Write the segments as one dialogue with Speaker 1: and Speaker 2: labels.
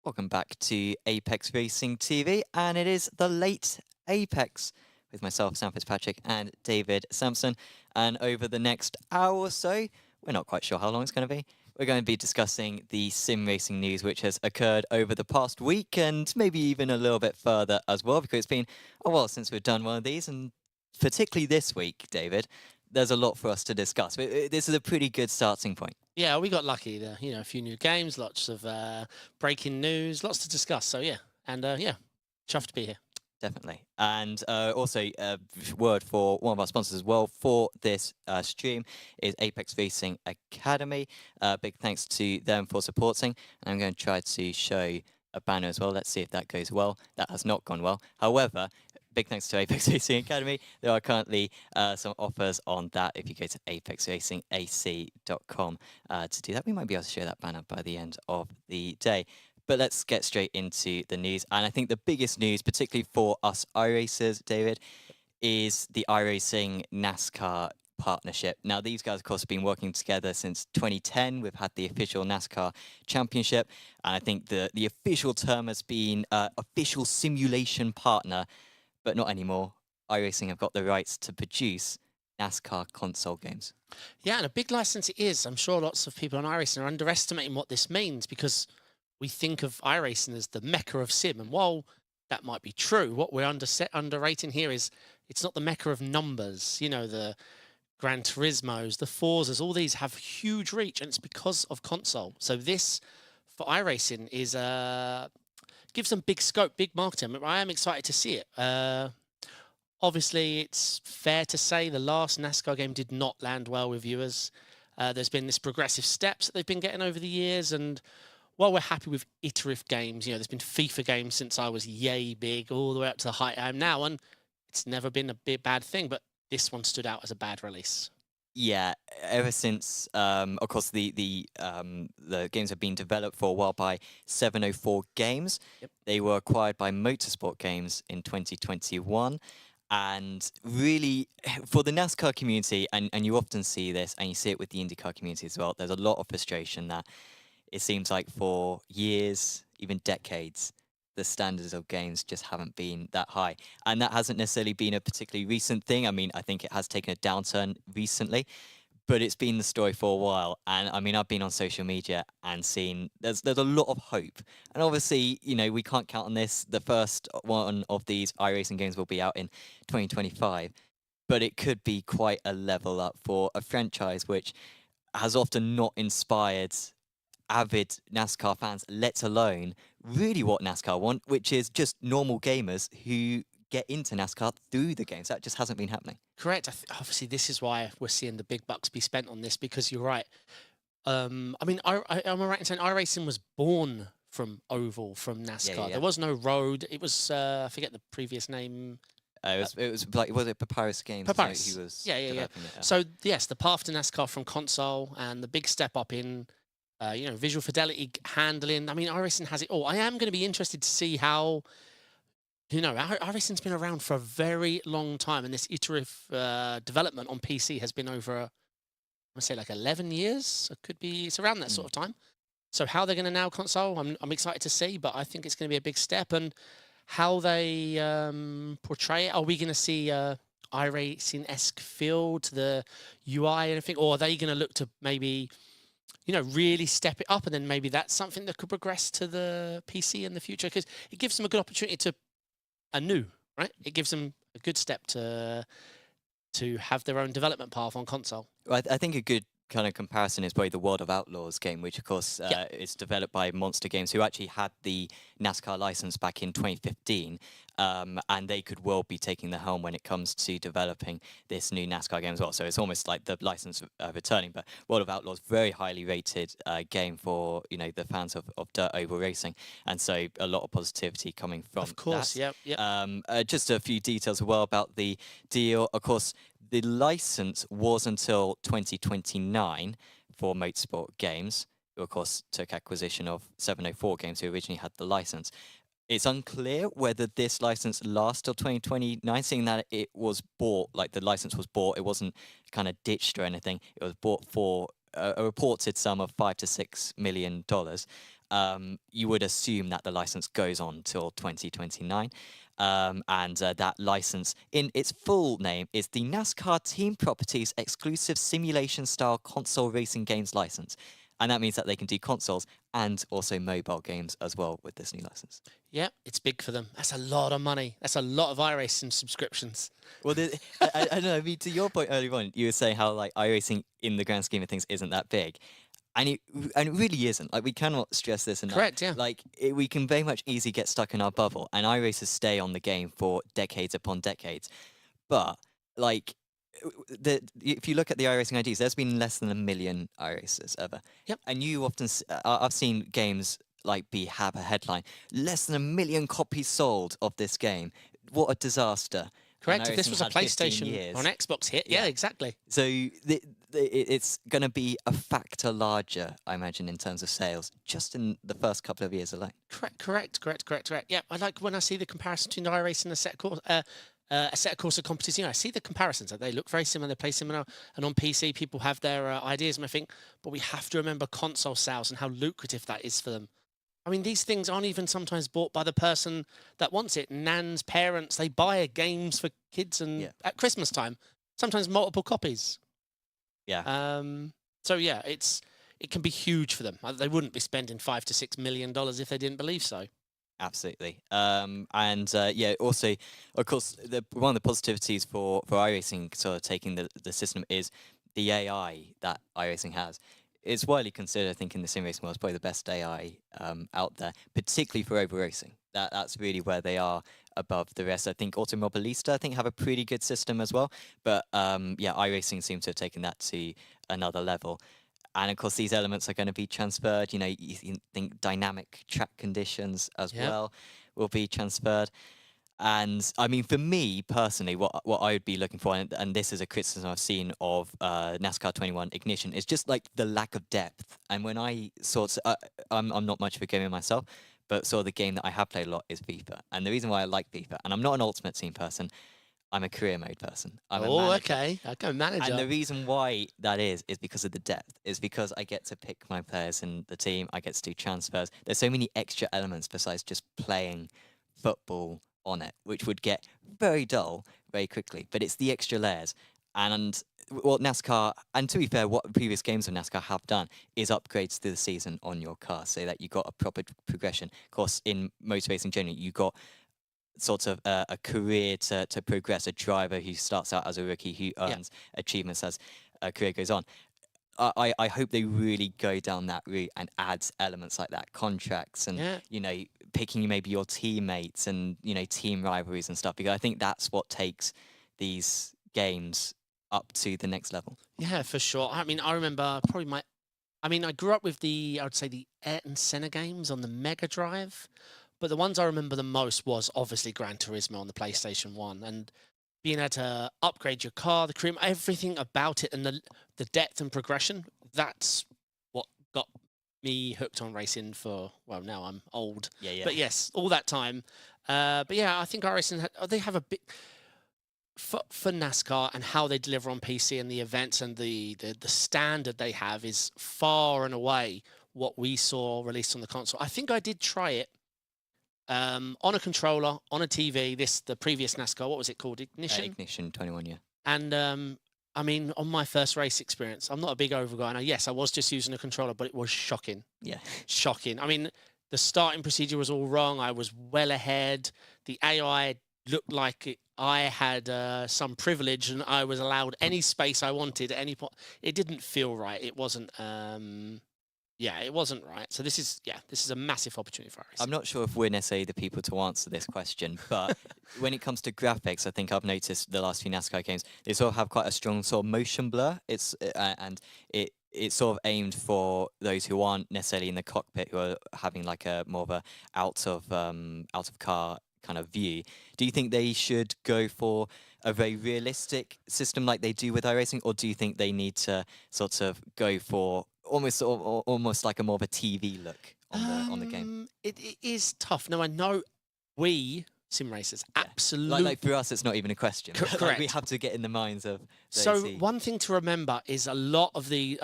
Speaker 1: Welcome back to Apex Racing TV, and it is the late Apex with myself, Sam Fitzpatrick, and David Sampson. And over the next hour or so, we're not quite sure how long it's going to be, we're going to be discussing the sim racing news which has occurred over the past week, and maybe even a little bit further as well, because it's been a while since we've done one of these, and particularly this week, David, there's a lot for us to discuss. This is a pretty good starting point.
Speaker 2: Yeah, we got lucky there. A few new games, lots of breaking news, lots to discuss. So yeah, and yeah, chuffed to be here.
Speaker 1: Definitely. And also, word for one of our sponsors as well for this stream is Apex Racing Academy. Big thanks to them for supporting. And I'm going to try to show a banner as well. Let's see if that goes well. That has not gone well. However, big thanks to Apex Racing Academy. There are currently some offers on that if you go to apexracingac.com to do that. We might be able to show that banner by the end of the day. But let's get straight into the news. And I think the biggest news, particularly for us iRacers, David, is the iRacing NASCAR partnership. Now, these guys, of course, have been working together since 2010. We've had the official NASCAR championship. And I think the official term has been official simulation partner, but not anymore. iRacing have got the rights to produce NASCAR console games.
Speaker 2: Yeah, and a big license it is. I'm sure lots of people on iRacing are underestimating what this means because we think of iRacing as the mecca of sim. And while that might be true, what we're underrating here is it's not the mecca of numbers. The Gran Turismos, the Forzas, all these have huge reach, and it's because of console. So this, for iRacing, is gives them big scope, big marketing. I am excited to see it. Obviously, it's fair to say the last NASCAR game did not land well with viewers. There's been this progressive steps that they've been getting over the years, and while we're happy with iterative games, there's been FIFA games since I was yay big, all the way up to the height I am now, and it's never been a bad thing, but this one stood out as a bad release.
Speaker 1: Yeah, ever since, of course, the games have been developed for a while by 704 Games.
Speaker 2: Yep.
Speaker 1: They were acquired by Motorsport Games in 2021. And really, for the NASCAR community, and you often see this, and you see it with the IndyCar community as well, there's a lot of frustration that it seems like for years, even decades, the standards of games just haven't been that high. And that hasn't necessarily been a particularly recent thing. I mean, I think it has taken a downturn recently, but it's been the story for a while. And I mean, I've been on social media and seen there's a lot of hope. And obviously, we can't count on this. The first one of these iRacing games will be out in 2025, but it could be quite a level up for a franchise which has often not inspired avid NASCAR fans, let alone really what NASCAR want, which is just normal gamers who get into NASCAR through the games. That just hasn't been happening.
Speaker 2: Correct. Obviously, this is why we're seeing the big bucks be spent on this, because you're right. I mean, am I right in saying iRacing was born from oval, from NASCAR?
Speaker 1: Yeah.
Speaker 2: There was no road. It was, I forget the previous name.
Speaker 1: It was like, was it Papyrus Games?
Speaker 2: Papyrus.
Speaker 1: He was
Speaker 2: Yeah.
Speaker 1: developing it.
Speaker 2: So yes, the path to NASCAR from console and the big step up in visual fidelity, handling. I mean, iRacing has it all. I am going to be interested to see how, iRacing's been around for a very long time, and this iterative development on PC has been over, I want to say like 11 years. It could be, it's around that sort of time. So how they're going to now console, I'm excited to see, but I think it's going to be a big step. And how they portray it, are we going to see iRacing-esque feel to the UI and everything, or are they going to look to maybe really step it up, and then maybe that's something that could progress to the PC in the future, because it gives them a good opportunity to right? It gives them a good step to have their own development path on console.
Speaker 1: Well, I think a good kind of comparison is probably the World of Outlaws game, which of course is developed by Monster Games, who actually had the NASCAR license back in 2015, and they could well be taking the helm when it comes to developing this new NASCAR game as well. So it's almost like the license returning. But World of Outlaws, very highly rated game for the fans of dirt oval racing, and so a lot of positivity coming from
Speaker 2: Of course,
Speaker 1: that.
Speaker 2: Yep.
Speaker 1: Just a few details as well about the deal. Of course, the license was until 2029 for Motorsport Games, who of course took acquisition of 704 Games, who originally had the license. It's unclear whether this license lasts till 2029, seeing that it was bought, like the license was bought, it wasn't kind of ditched or anything. It was bought for a reported sum of $5 to $6 million. you would assume that the license goes on till 2029. And that license, in its full name, is the NASCAR Team Properties Exclusive Simulation Style Console Racing Games License. And that means that they can do consoles and also mobile games as well with this new license.
Speaker 2: Yeah, it's big for them. That's a lot of money. That's a lot of iRacing subscriptions.
Speaker 1: Well, I don't know. I mean, to your point earlier on, you were saying how like iRacing in the grand scheme of things isn't that big, and it really isn't. Like we cannot stress this enough.
Speaker 2: Correct, yeah.
Speaker 1: Like we can very much easily get stuck in our bubble, and iRacers stay on the game for decades upon decades. But like if you look at the iRacing IDs, there's been less than 1 million iRacers ever.
Speaker 2: Yep.
Speaker 1: And you often I've seen games like have a headline less than 1 million copies sold of this game. What a disaster!
Speaker 2: Correct.
Speaker 1: And
Speaker 2: If this was a
Speaker 1: iRacing had 15
Speaker 2: PlayStation
Speaker 1: years.
Speaker 2: or an Xbox hit, yeah, exactly.
Speaker 1: So it's going to be a factor larger, I imagine, in terms of sales, just in the first couple of years alone.
Speaker 2: Correct. Yeah, I like when I see the comparison between iRacing and a set of Corsa competition. I see the comparisons. They look very similar. They play similar. And on PC, people have their ideas. And I think, but we have to remember console sales and how lucrative that is for them. I mean, these things aren't even sometimes bought by the person that wants it. Nan's parents, they buy games for kids and at Christmas time, sometimes multiple copies.
Speaker 1: Yeah.
Speaker 2: So yeah, it can be huge for them. They wouldn't be spending $5 to $6 million if they didn't believe so.
Speaker 1: Absolutely. Yeah, also, of course, one of the positivities for iRacing sort of taking the system is the AI that iRacing has. It's widely considered, I think, in the sim racing world, probably the best AI out there, particularly for over racing. That's really where they are above the rest. I think Automobilista, I think, have a pretty good system as well. But yeah, iRacing seems to have taken that to another level. And of course, these elements are going to be transferred. You know, you think dynamic track conditions as well will be transferred. And I mean, for me personally, what I would be looking for, and this is a criticism I've seen of NASCAR 21 Ignition, is just like the lack of depth. And when I I'm not much of a gamer myself, but sort of the game that I have played a lot is FIFA. And the reason why I like FIFA, and I'm not an Ultimate Team person, I'm a career mode person. I'm a manager.
Speaker 2: Okay, manager.
Speaker 1: And the reason why that is because of the depth. Is because I get to pick my players in the team. I get to do transfers. There's so many extra elements besides just playing football on it, which would get very dull very quickly. But it's the extra layers. And what NASCAR, and to be fair, what previous games of NASCAR have done is upgrades through the season on your car so that you got a proper progression. Of course, in motor racing generally, you got sort of a career to progress, a driver who starts out as a rookie who earns achievements as a career goes on. I hope they really go down that route and add elements like that, contracts and, you know, picking maybe your teammates and, you know, team rivalries and stuff, because I think that's what takes these games up to the next level. Yeah,
Speaker 2: for sure. I mean, I remember probably I grew up with I would say the Ayrton Senna games on the Mega Drive. But the ones I remember the most was obviously Gran Turismo on the PlayStation 1. And being able to upgrade your car, the crew, everything about it, and the depth and progression, that's what got me hooked on racing for, well, now I'm old.
Speaker 1: Yeah.
Speaker 2: But yes, all that time. But yeah, I think iRacing, they have a bit... For NASCAR and how they deliver on PC and the events and the standard they have is far and away what we saw released on the console. I think I did try it. On a controller, on a TV, the previous NASCAR, what was it called? Ignition?
Speaker 1: Ignition 21, yeah.
Speaker 2: And, I mean, on my first race experience, I'm not a big over guy. Now, yes, I was just using a controller, but it was shocking.
Speaker 1: Yeah.
Speaker 2: Shocking. I mean, the starting procedure was all wrong. I was well ahead. The AI looked like I had some privilege and I was allowed any space I wanted at any point. It didn't feel right. It wasn't... Yeah, it wasn't right. So this is a massive opportunity for us.
Speaker 1: I'm not sure if we're necessarily the people to answer this question, but when it comes to graphics, I think I've noticed the last few NASCAR games, they sort of have quite a strong sort of motion blur. It's sort of aimed for those who aren't necessarily in the cockpit, who are having like a more of a out of car kind of view. Do you think they should go for a very realistic system like they do with iRacing, or do you think they need to sort of go for almost like a more of a TV look on the game?
Speaker 2: It is tough. Now I know we sim racers absolutely
Speaker 1: like for us, it's not even a question.
Speaker 2: Correct.
Speaker 1: Like we have to get in the minds of.
Speaker 2: So one thing to remember is a lot of the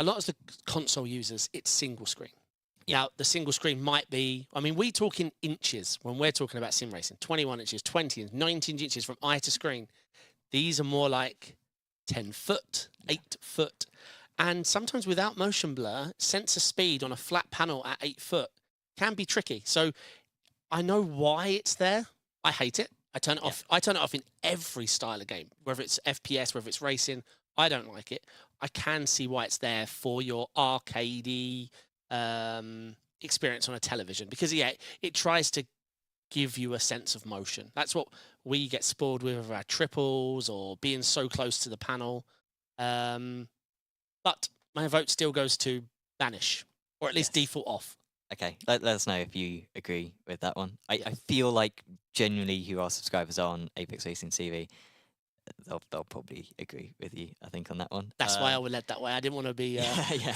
Speaker 2: console users, it's single screen. Now, the single screen might be, I mean, we talk in inches when we're talking about sim racing, 21 inches, 20 and 19 inches from eye to screen. These are more like 10 foot, 8 foot. And sometimes without motion blur, sensor speed on a flat panel at 8 foot can be tricky. So I know why it's there. I hate it. I turn it off. I turn it off in every style of game, whether it's FPS, whether it's racing. I don't like it. I can see why it's there for your arcadey experience on a television, because it tries to give you a sense of motion. That's what we get spoiled with our triples or being so close to the panel. But my vote still goes to banish, or at least default off.
Speaker 1: Okay, let us know if you agree with that one. I feel like generally who our subscribers are on Apex Racing TV, they'll probably agree with you, I think, on that one.
Speaker 2: That's why I would led that way. I didn't want to be...
Speaker 1: yeah.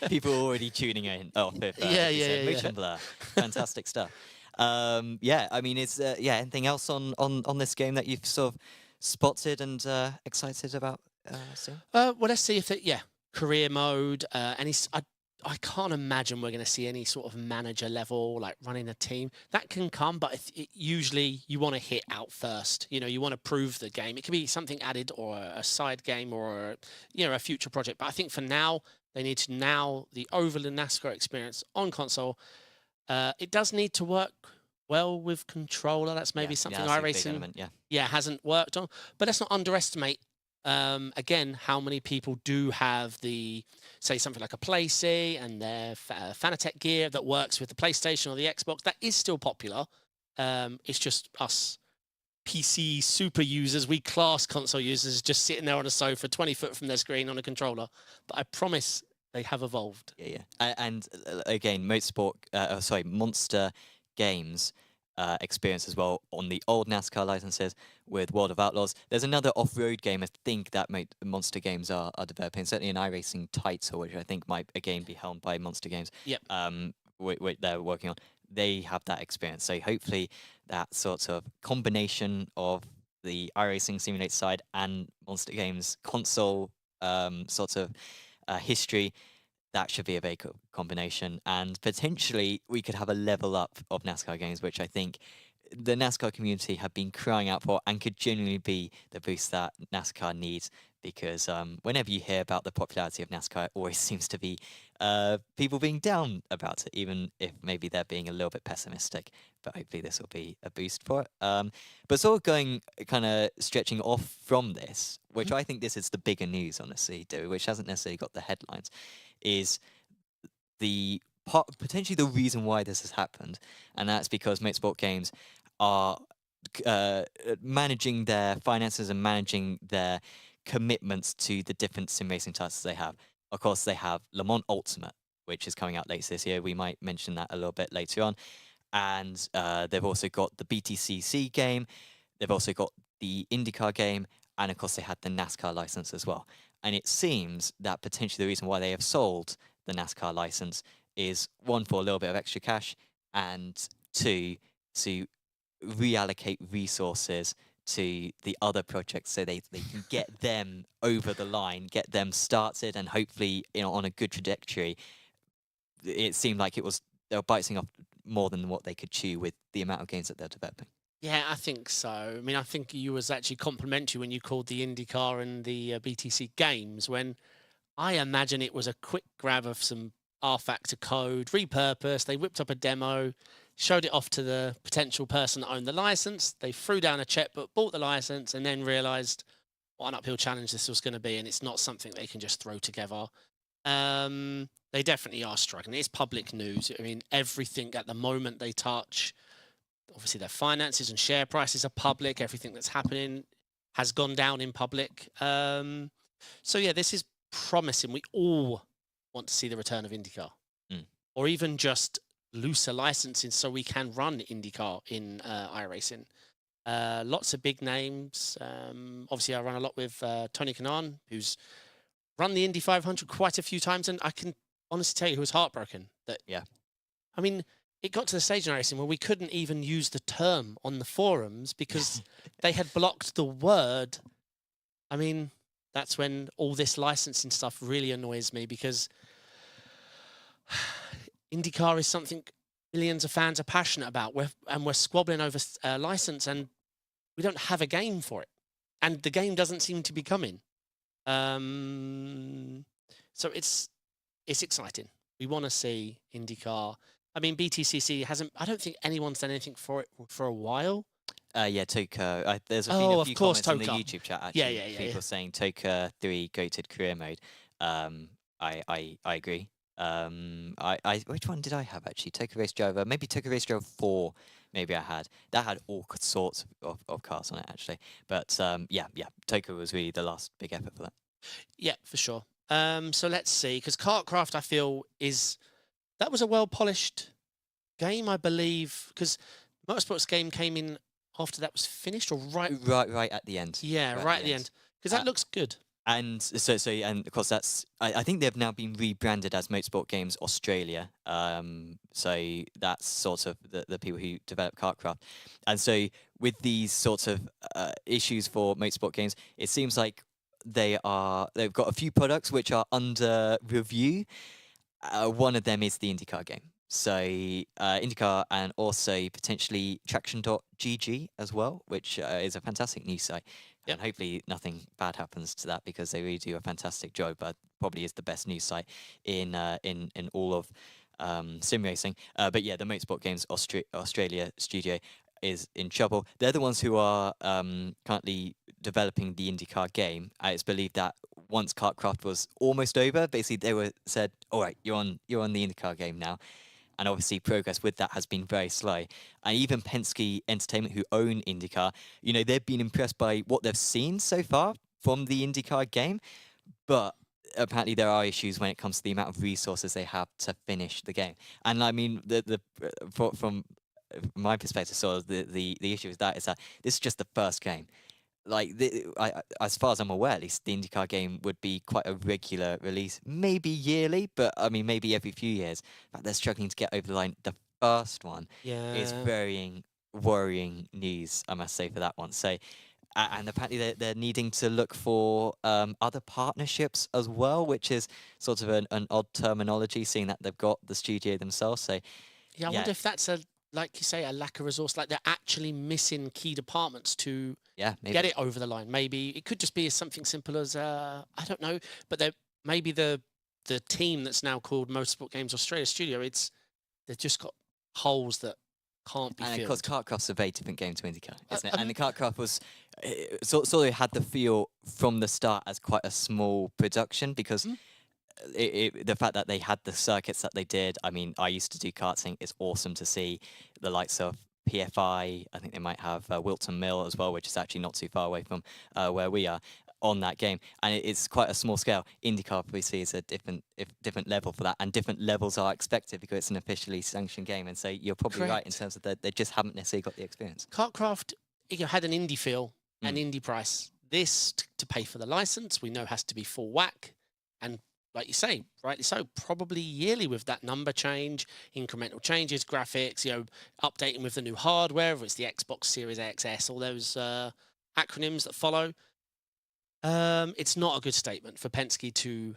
Speaker 1: People are already tuning in. Oh, motion blur. Fantastic stuff. Yeah, I mean, is anything else on this game that you've sort of spotted and excited about soon?
Speaker 2: Well, let's see if career mode. I can't imagine we're going to see any sort of manager level, like running a team. That can come, but usually you want to hit out first. You know, you want to prove the game. It could be something added or a side game or, a future project. But I think for now, they need to the overall NASCAR experience on console. It does need to work well with controller. That's maybe something iRacing hasn't worked on. But let's not underestimate, again, how many people do have say something like a PlayStation and their Fanatec gear that works with the PlayStation or the Xbox. That is still popular. It's just us PC super users, we class console users, just sitting there on a sofa 20 foot from their screen on a controller. But I promise they have evolved.
Speaker 1: And again, Monster Games experience as well on the old NASCAR licenses with World of Outlaws. There's another off-road game I think that Monster Games are developing, certainly an iRacing title, which I think might again be helmed by Monster Games. Which they're working on. They have that experience, so hopefully that sort of combination of the iRacing simulator side and Monster Games console sort of history, that should be a very good combination, and potentially we could have a level up of NASCAR games, which I think the NASCAR community have been crying out for and could genuinely be the boost that NASCAR needs, because whenever you hear about the popularity of NASCAR, it always seems to be people being down about it, even if maybe they're being a little bit pessimistic. But hopefully this will be a boost for it. But sort of going, kind of stretching off from this, which I think this is the bigger news, honestly, which hasn't necessarily got the headlines, is potentially the reason why this has happened, and that's because Motorsport Games are managing their finances and managing their commitments to the different sim racing titles they have. Of course, they have Le Mans Ultimate, which is coming out later this year. We might mention that a little bit later on. And they've also got the BTCC game. They've also got the IndyCar game. And of course, they had the NASCAR license as well. And it seems that potentially the reason why they have sold the NASCAR license is, one, for a little bit of extra cash, and two, to reallocate resources to the other projects so they can get them over the line, get them started, and hopefully, on a good trajectory. It seemed like they were biting off more than what they could chew with the amount of games that they're developing.
Speaker 2: Yeah, I think so. I mean, I think you was actually complimentary when you called the IndyCar and the BTC games, when I imagine it was a quick grab of some rFactor code, repurposed. They whipped up a demo, showed it off to the potential person that owned the license. They threw down a checkbook, bought the license, and then realized what an uphill challenge this was going to be, and it's not something they can just throw together. They definitely are struggling. It's public news. I mean, everything at the moment they touch, obviously their finances and share prices are public. Everything that's happening has gone down in public. So yeah, this is promising. We all want to see the return of IndyCar, or even just looser licensing so we can run IndyCar in iRacing. Lots of big names. Obviously, I run a lot with Tony Kanaan, who's run the Indy 500 quite a few times, and I can honestly tell you he was heartbroken. I mean, it got to the stage in iRacing where we couldn't even use the term on the forums because they had blocked the word. I mean, that's when all this licensing stuff really annoys me, because IndyCar is something millions of fans are passionate about. We're squabbling over license, and we don't have a game for it, and the game doesn't seem to be coming. So it's exciting. We want to see IndyCar. I mean, BTCC hasn't. I don't think anyone's done anything for it for a while.
Speaker 1: Yeah, Toka. There's been
Speaker 2: Oh,
Speaker 1: a
Speaker 2: of
Speaker 1: few
Speaker 2: course,
Speaker 1: comments in the
Speaker 2: Toka.
Speaker 1: YouTube chat
Speaker 2: Yeah,
Speaker 1: actually.
Speaker 2: yeah, yeah, yeah.
Speaker 1: People saying Toka 3 goated career mode. I agree. I which one did I have actually? Toka Race Driver, maybe Toka Race Driver 4. Maybe I had that had all sorts of cars on it actually. But yeah, Toka was really the last big effort for that.
Speaker 2: Yeah, for sure. So let's see, because Kartcraft, I feel, that was a well polished game, I believe, because Motorsports game came in after that was finished, or right?
Speaker 1: Right at the end.
Speaker 2: Yeah, right at the end, because that looks good.
Speaker 1: And so and of course that's I think they've now been rebranded as Motorsport Games Australia. So that's sort of the people who develop Kartcraft. And so with these sorts of issues for Motorsport Games, it seems like they've got a few products which are under review. One of them is the IndyCar game. So IndyCar and also potentially Traction.gg as well, which is a fantastic news site.
Speaker 2: Yep.
Speaker 1: And hopefully nothing bad happens to that because they really do a fantastic job. But probably is the best news site in all of sim racing. But yeah, the Motorsport Games Australia studio is in trouble. They're the ones who are currently developing the IndyCar game. It's believed that once Kartcraft was almost over, basically they said, "All right, you're on the IndyCar game now." And obviously, progress with that has been very slow. And even Penske Entertainment, who own IndyCar, they've been impressed by what they've seen so far from the IndyCar game, but apparently there are issues when it comes to the amount of resources they have to finish the game. And I mean, from my perspective, sort of the issue with that is that this is just the first game. Like, as far as I'm aware, at least the IndyCar game would be quite a regular release, maybe yearly, but I mean, maybe every few years. But they're struggling to get over the line. The first one is
Speaker 2: Yeah.
Speaker 1: worrying news, I must say, for that one. So, and apparently they're needing to look for other partnerships as well, which is sort of an odd terminology, seeing that they've got the studio themselves. So,
Speaker 2: Yeah, I wonder if that's like you say, a lack of resource. Like they're actually missing key departments to
Speaker 1: maybe.
Speaker 2: get it over the line. Maybe it could just be something simple as I don't know, but maybe the team that's now called Motorsport Games Australia Studio, they've just got holes that can't be
Speaker 1: And
Speaker 2: filled.
Speaker 1: of course, Kartcraft's a very different game to IndyCar, isn't it? And the Kartcraft was sort of had the feel from the start as quite a small production because the fact that they had the circuits that they did. I mean, I used to do karting. It's awesome to see the likes of PFI. I think they might have Wilton Mill as well, which is actually not too far away from where we are on that game. And it's quite a small scale. IndyCar obviously is a different level for that, and different levels are expected because it's an officially sanctioned game. And so you're probably right in terms of that they just haven't necessarily got the experience.
Speaker 2: Kartcraft had an Indy feel and Indy price. This to pay for the license, we know has to be full whack, and like you say, rightly so, probably yearly with that number change, incremental changes, graphics, updating with the new hardware, whether it's the Xbox Series X, S, all those acronyms that follow. It's not a good statement for Penske to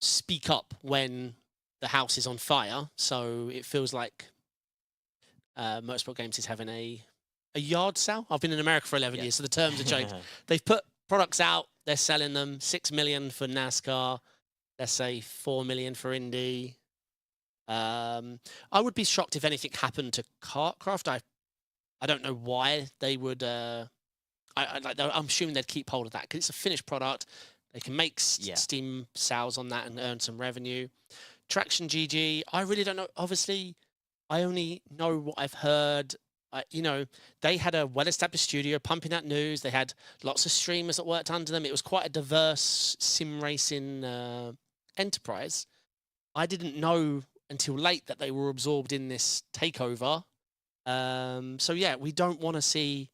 Speaker 2: speak up when the house is on fire. So it feels like Motorsport Games is having a yard sale. I've been in America for 11 years, so the terms have changed. They've put products out, they're selling them, 6 million for NASCAR, let's say 4 million for Indy. I would be shocked if anything happened to Kartcraft. I don't know why they would. I'm assuming they'd keep hold of that because it's a finished product. They can make Steam sales on that and earn some revenue. Traction GG, I really don't know. Obviously, I only know what I've heard. They had a well-established studio pumping out news. They had lots of streamers that worked under them. It was quite a diverse sim racing enterprise. I didn't know until late that they were absorbed in this takeover. So yeah, we don't want to see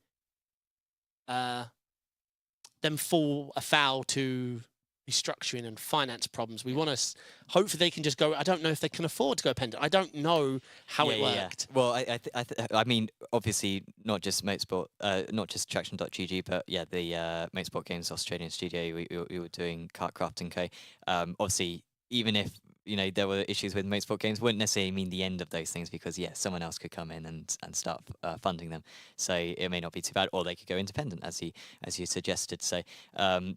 Speaker 2: them fall afoul to restructuring and finance problems. We want to hopefully they can just go. I don't know if they can afford to go pendant. I don't know how it worked.
Speaker 1: Well, I mean, obviously not just Motorsport, not just Traction.gg, but yeah, the Motorsport Games Australian studio. We were doing Kartcraft and Co. Obviously, even if there were issues with motorsport games wouldn't necessarily mean the end of those things because, yeah, someone else could come in and start funding them. So it may not be too bad, or they could go independent, as you suggested. So,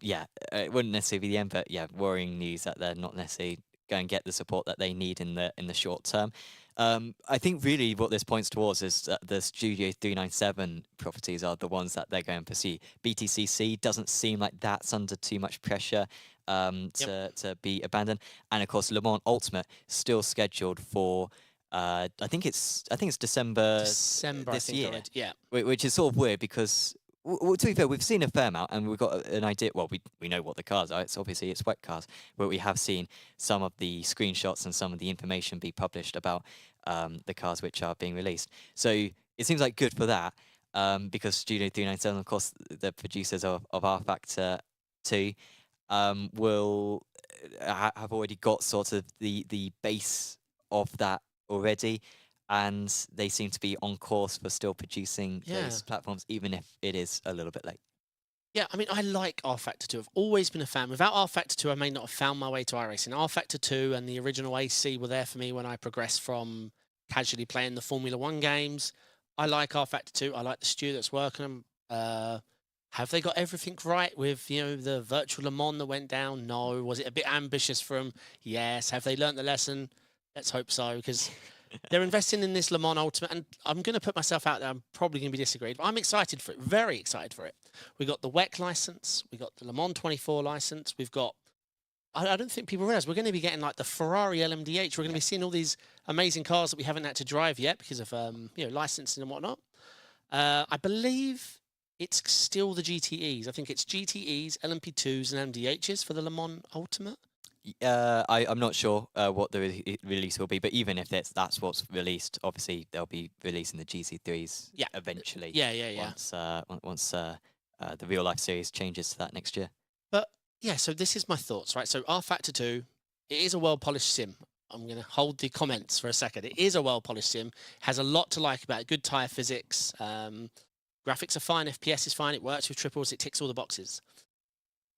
Speaker 1: yeah, it wouldn't necessarily be the end, but yeah, worrying news that they're not necessarily going to get the support that they need in the short term. I think really what this points towards is that the Studio 397 properties are the ones that they're going to pursue. BTCC doesn't seem like that's under too much pressure to be abandoned, and of course Le Mans Ultimate still scheduled for I think it's December
Speaker 2: December
Speaker 1: this
Speaker 2: I think
Speaker 1: year.
Speaker 2: I read. Yeah.
Speaker 1: Which is sort of weird because. Well, to be fair, we've seen a fair amount, and we've got an idea. Well, we know what the cars are. It's obviously wet cars, but we have seen some of the screenshots and some of the information be published about the cars which are being released. So it seems like good for that, because Studio 397, of course, the producers of rFactor 2, will have already got sort of the base of that already. And they seem to be on course for still producing those platforms, even if it is a little bit late.
Speaker 2: Yeah, I mean, I like rFactor 2. I've always been a fan. Without rFactor 2, I may not have found my way to iRacing. rFactor 2 and the original AC were there for me when I progressed from casually playing the Formula 1 games. I like rFactor 2. I like the stew that's working them. Have they got everything right with, the virtual Le Mans that went down? No. Was it a bit ambitious for them? Yes. Have they learnt the lesson? Let's hope so, because they're investing in this Le Mans Ultimate, and I'm going to put myself out there. I'm probably going to be disagreed, but I'm excited for it. Very excited for it. We got the WEC license. We got the Le Mans 24 license. We've got. I don't think people realize we're going to be getting like the Ferrari LMDH. We're going to be seeing all these amazing cars that we haven't had to drive yet because of licensing and whatnot. I believe it's still the GTEs. I think it's GTEs, LMP2s, and MDHs for the Le Mans Ultimate.
Speaker 1: I'm not sure what the release will be, but even if that's what's released, obviously they'll be releasing the GC3s eventually.
Speaker 2: Yeah.
Speaker 1: Once the real life series changes to that next year.
Speaker 2: But yeah, so this is my thoughts, right? So rFactor 2, it is a well polished sim. I'm going to hold the comments for a second. It is a well polished sim. Has a lot to like about it. Good tire physics. Graphics are fine. FPS is fine. It works with triples. It ticks all the boxes.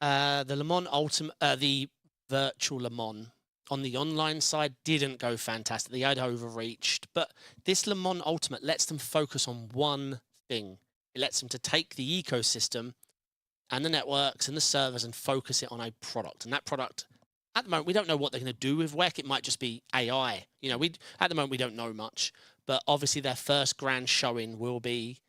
Speaker 2: The Le Mans Ultimate, the virtual Le Mans on the online side didn't go fantastic. They had overreached, but this Le Mans Ultimate lets them focus on one thing. It lets them to take the ecosystem and the networks and the servers and focus it on a product. And that product, at the moment, we don't know what they're going to do with WEC. It might just be AI. At the moment, we don't know much, but obviously their first grand showing will be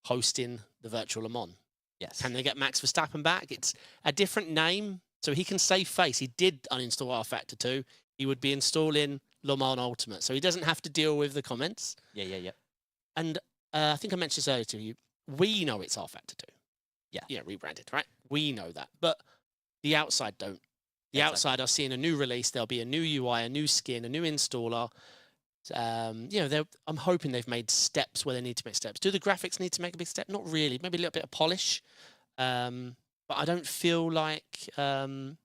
Speaker 2: hosting the virtual Le Mans.
Speaker 1: Yes.
Speaker 2: Can they get Max Verstappen back? It's a different name. So he can save face. He did uninstall rFactor 2. He would be installing Le Mans Ultimate. So he doesn't have to deal with the comments.
Speaker 1: Yeah.
Speaker 2: And I think I mentioned this earlier to you. We know it's rFactor 2. Yeah, rebranded, right? We know that. But the outside don't. The outside are seeing a new release. There'll be a new UI, a new skin, a new installer. I'm hoping they've made steps where they need to make steps. Do the graphics need to make a big step? Not really. Maybe a little bit of polish. But I don't feel like, so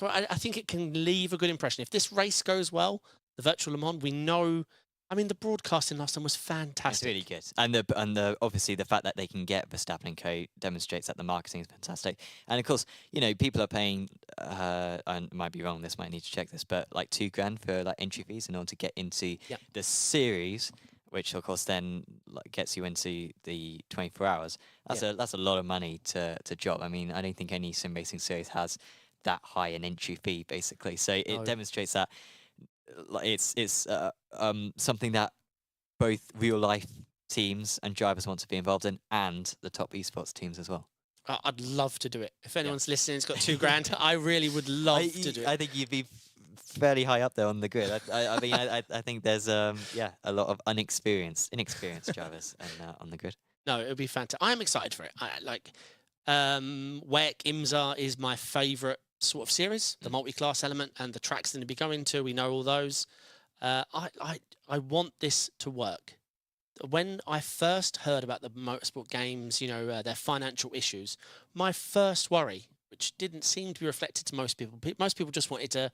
Speaker 2: I think it can leave a good impression. If this race goes well, the virtual Le Mans, we know, the broadcasting last time was fantastic.
Speaker 1: It's really good. And the obviously the fact that they can get Verstappen and co demonstrates that the marketing is fantastic. And of course, people are paying, I might be wrong, this might need to check this, but like $2,000 for like entry fees in order to get into the series, which of course then gets you into the 24 hours. That's a lot of money to drop. I don't think any sim racing series has that high an entry fee, basically. So it demonstrates that it's something that both real life teams and drivers want to be involved in, and the top esports teams as well.
Speaker 2: I'd love to do it. If anyone's listening, it's got $2,000. I really would love to do it.
Speaker 1: I think you'd be fairly high up there on the grid. I think there's a lot of inexperienced drivers on the grid.
Speaker 2: No, it would be fantastic. I'm excited for it. WEC IMSA is my favourite sort of series, the multi-class element and the tracks that to be going to. We know all those. I want this to work. When I first heard about the motorsport games, their financial issues, my first worry, which didn't seem to be reflected to most people just wanted to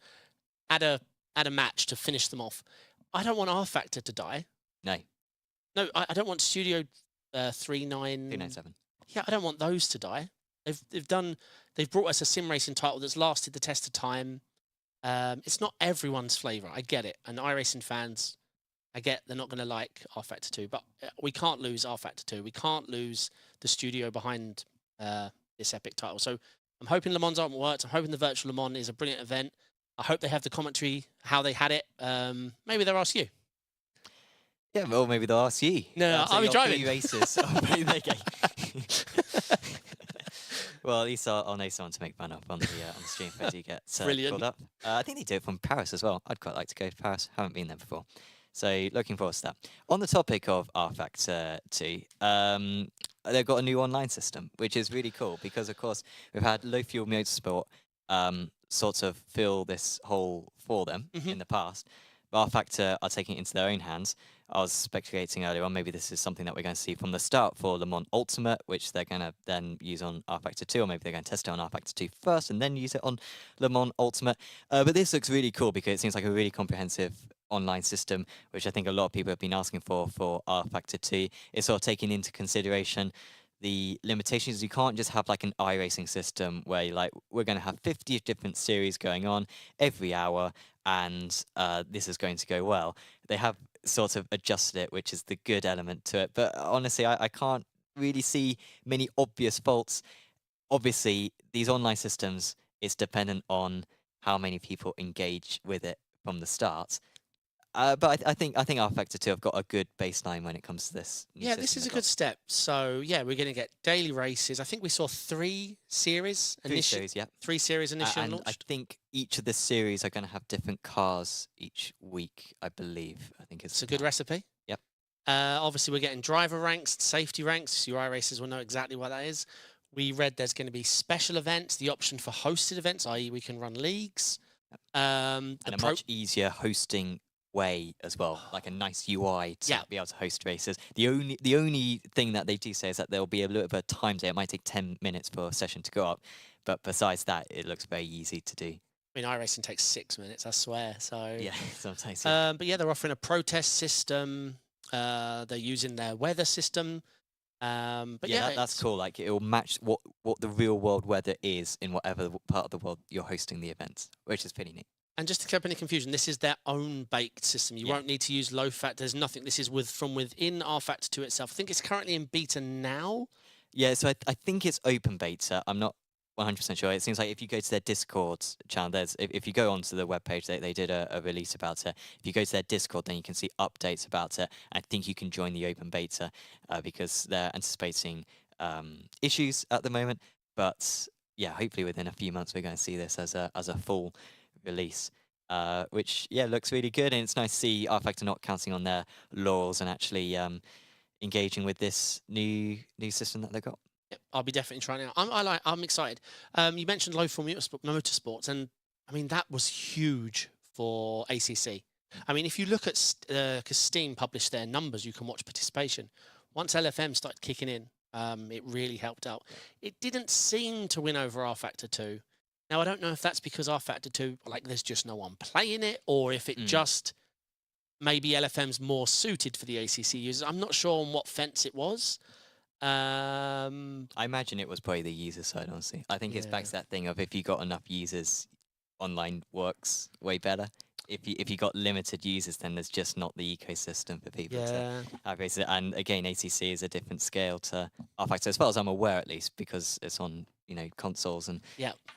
Speaker 2: add a match to finish them off. I don't want rFactor to die.
Speaker 1: No,
Speaker 2: I don't want Studio 397. Yeah, I don't want those to die. They've brought us a sim racing title that's lasted the test of time. It's not everyone's flavour. I get it. And iRacing fans, I get they're not going to like rFactor 2, but we can't lose rFactor 2. We can't lose the studio behind this epic title. So I'm hoping Le Mans aren't worked. I'm hoping the virtual Le Mans is a brilliant event. I hope they have the commentary, how they had it. Maybe they'll ask you.
Speaker 1: Yeah, well, maybe they'll ask you.
Speaker 2: No, I'll be driving.
Speaker 1: 3 races. Oh, maybe they go. Well, at least I'll know someone to make fun of on the stream if I do get called up. I think they do it from Paris as well. I'd quite like to go to Paris. Haven't been there before. So looking forward to that. On the topic of rFactor 2, they've got a new online system, which is really cool because, of course, we've had low fuel motorsport sort of fill this hole for them in the past. But rFactor are taking it into their own hands. I was speculating earlier on, maybe this is something that we're going to see from the start for Le Mans Ultimate, which they're going to then use on rFactor 2, or maybe they're going to test it on rFactor 2 first and then use it on Le Mans Ultimate. But this looks really cool because it seems like a really comprehensive online system, which I think a lot of people have been asking for rFactor 2. It's sort of taking into consideration the limitations. You can't just have like an iRacing system where you're like, we're going to have 50 different series going on every hour, and this is going to go well. They have sort of adjusted it, which is the good element to it. But honestly, I can't really see many obvious faults. Obviously, these online systems, it's dependent on how many people engage with it from the start. But I think rFactor 2 have got a good baseline when it comes to this.
Speaker 2: Yeah, this is a good step. So yeah, we're going to get daily races. I think we saw 3 series initially. 3 series initially
Speaker 1: and
Speaker 2: launched.
Speaker 1: I think each of the series are going to have different cars each week. I believe. I think
Speaker 2: it's a good recipe.
Speaker 1: Yep.
Speaker 2: Obviously, we're getting driver ranks, safety ranks. Your iRacers will know exactly what that is. We read there's going to be special events, the option for hosted events, i.e., we can run leagues.
Speaker 1: And a much easier hosting way as well, like a nice UI to be able to host races. The only thing that they do say is that there'll be a little bit of time there. It might take 10 minutes for a session to go up, but besides that, it looks very easy to do.
Speaker 2: I mean, iRacing takes 6 minutes, I swear. So
Speaker 1: yeah, sometimes. Yeah.
Speaker 2: But yeah, they're offering a protest system. They're using their weather system. But yeah,
Speaker 1: that's cool. Like it will match what the real world weather is in whatever part of the world you're hosting the event, which is pretty neat.
Speaker 2: And just to clear up any confusion, this is their own baked system. You won't need to use low fat. There's nothing. This is from within rFactor 2 itself. I think it's currently in beta now.
Speaker 1: Yeah, so I think it's open beta. I'm not 100% sure. It seems like if you go to their Discord channel, if you go onto the webpage, they did a release about it. If you go to their Discord, then you can see updates about it. I think you can join the open beta because they're anticipating issues at the moment. But yeah, hopefully within a few months we're going to see this as a full release, which looks really good, and it's nice to see rFactor not counting on their laurels and actually engaging with this new system that they've got.
Speaker 2: Yep, I'll be definitely trying it out. I'm excited. You mentioned low fuel motorsports, and I mean that was huge for ACC. I mean, if you look at because Steam published their numbers, you can watch participation. Once LFM started kicking in, it really helped out. It didn't seem to win over rFactor 2. Now, I don't know if that's because rFactor 2, like, there's just no one playing it, or if it just maybe LFM's more suited for the ACC users. I'm not sure on what fence it was.
Speaker 1: I imagine it was probably the user side, honestly. I think it's back to that thing of if you got enough users, online works way better. If you got limited users, then there's just not the ecosystem for people to have races. And again, ACC is a different scale to rFactor, as far as I'm aware, at least, because it's on consoles and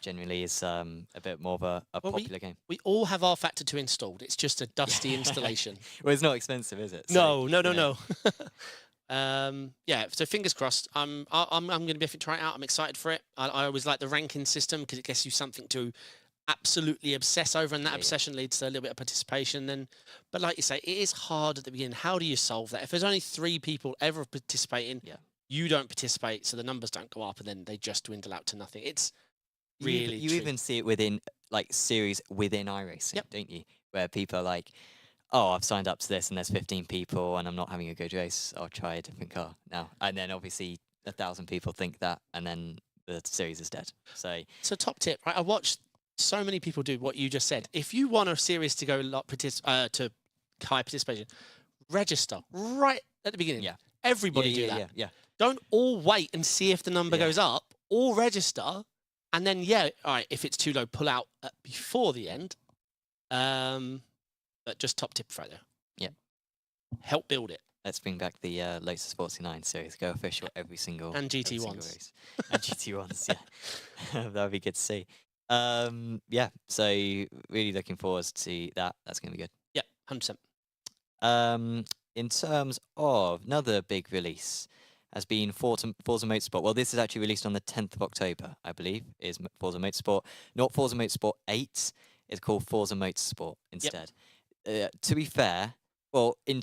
Speaker 1: generally is a bit more of a popular game.
Speaker 2: We all have rFactor 2 installed. It's just a dusty installation.
Speaker 1: Well, it's not expensive, is it?
Speaker 2: So, no. Yeah, so fingers crossed. I'm going to be able to try it out. I'm excited for it. I always like the ranking system because it gives you something to absolutely obsess over, and that obsession leads to a little bit of participation. But like you say, it is hard at the beginning. How do you solve that? If there's only 3 people ever participating, you don't participate, so the numbers don't go up, and then they just dwindle out to nothing. It's really
Speaker 1: you even see it within like series within iRacing, don't you? Where people are like, oh, I've signed up to this and there's 15 people and I'm not having a good race. I'll try a different car now. And then obviously 1,000 people think that, and then the series is dead. So
Speaker 2: top tip, right? I watched so many people do what you just said. If you want a series to go to high participation, register right at the beginning.
Speaker 1: Yeah.
Speaker 2: Everybody do that.
Speaker 1: Yeah.
Speaker 2: Don't all wait and see if the number goes up. All register, and then all right, if it's too low, pull out before the end. But just top tip right there.
Speaker 1: Yep.
Speaker 2: Help build it.
Speaker 1: Let's bring back the Lotus 49 series. Go official every single
Speaker 2: And
Speaker 1: every single
Speaker 2: GT1s.
Speaker 1: race. And GT1s, yeah. That would be good to see. Yeah, so really looking forward to that. That's going to be good.
Speaker 2: Yeah, 100%.
Speaker 1: In terms of another big release has been Forza Motorsport. Well, this is actually released on the 10th of October, I believe, is Forza Motorsport. Not Forza Motorsport 8. It's called Forza Motorsport instead. To be fair, well, in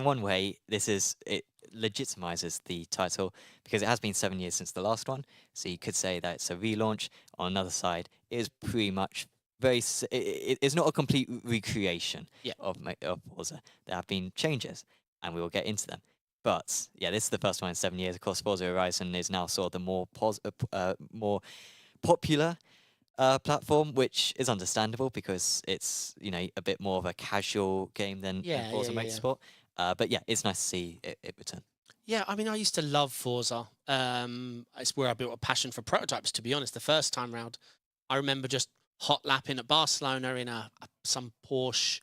Speaker 1: one way, it legitimizes the title because it has been 7 years since the last one. So you could say that it's a relaunch. On another side, it is pretty much it's not a complete recreation of Forza. There have been changes, and we will get into them. But yeah, this is the first one in 7 years. Of course, Forza Horizon is now sort of the more popular platform, which is understandable because it's a bit more of a casual game than Forza Motorsport. But yeah, it's nice to see it return.
Speaker 2: Yeah, I mean, I used to love Forza. It's where I built a passion for prototypes, to be honest. The first time round, I remember just hot lapping at Barcelona in some Porsche.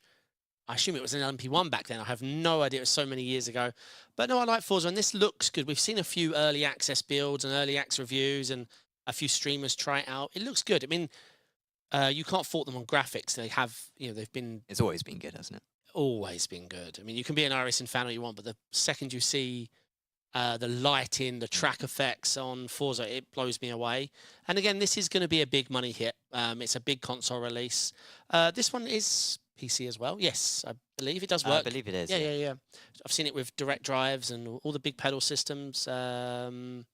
Speaker 2: I assume it was an LMP1 back then. I have no idea. It was so many years ago. But no, I like Forza, and this looks good. We've seen a few early access builds and early access reviews, and a few streamers try it out. It looks good. I mean, you can't fault them on graphics. They have, they've been...
Speaker 1: It's always been good, hasn't it?
Speaker 2: Always been good. I mean, you can be an iRacing fan all you want, but the second you see the lighting, the track effects on Forza, it blows me away. And again, this is going to be a big money hit. It's a big console release. This one is PC as well. Yes, I believe it does work.
Speaker 1: I believe it is.
Speaker 2: Yeah. I've seen it with direct drives and all the big pedal systems. I'm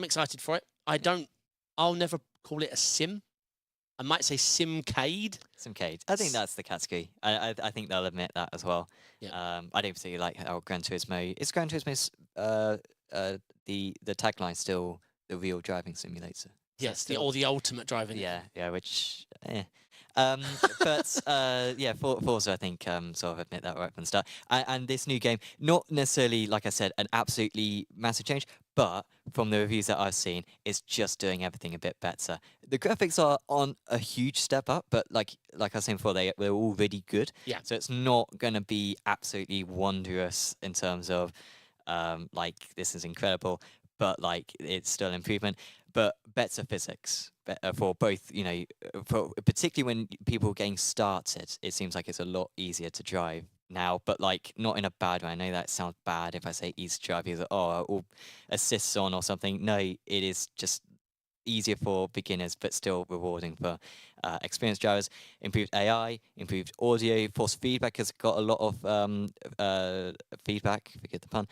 Speaker 2: excited for it. I'll never call it a sim. I might say Simcade.
Speaker 1: Simcade. I think that's the category. I think they'll admit that as well.
Speaker 2: Yeah.
Speaker 1: I don't particularly like how Gran Turismo. Is Gran Turismo's the tagline still the real driving simulator?
Speaker 2: Yes, the ultimate driving.
Speaker 1: Yeah, which but Forza, I think, sort of admit that right from the start. And this new game, not necessarily, like I said, an absolutely massive change, but from the reviews that I've seen, it's just doing everything a bit better. The graphics are on a huge step up, but like I was saying before, they're already good.
Speaker 2: Yeah.
Speaker 1: So it's not going to be absolutely wondrous in terms of, this is incredible, but, it's still improvement. But better physics for both, for particularly when people are getting started, it seems like it's a lot easier to drive now, but not in a bad way. I know that sounds bad if I say easy to drive, because all assists on or something. No, it is just easier for beginners, but still rewarding for experienced drivers. Improved AI, improved audio, force feedback has got a lot of feedback, forget the pun,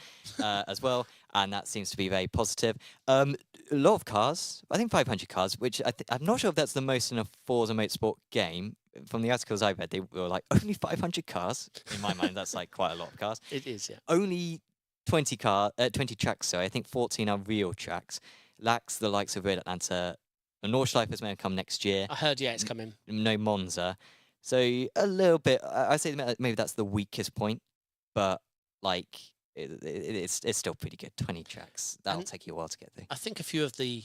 Speaker 1: as well, and that seems to be very positive. A lot of cars, I think 500 cars, which I'm not sure if that's the most in a Forza Motorsport game. From the articles I read, they were only 500 cars. In my mind, that's quite a lot of cars.
Speaker 2: It is, yeah.
Speaker 1: Only 20 tracks, so I think 14 are real tracks. Lacks the likes of Red Atlanta. The Nordschleife is going to come next year.
Speaker 2: I heard, it's coming.
Speaker 1: No Monza. So a little bit, I say maybe that's the weakest point, but it's still pretty good. 20 tracks. That'll take you a while to get through.
Speaker 2: I think a few of the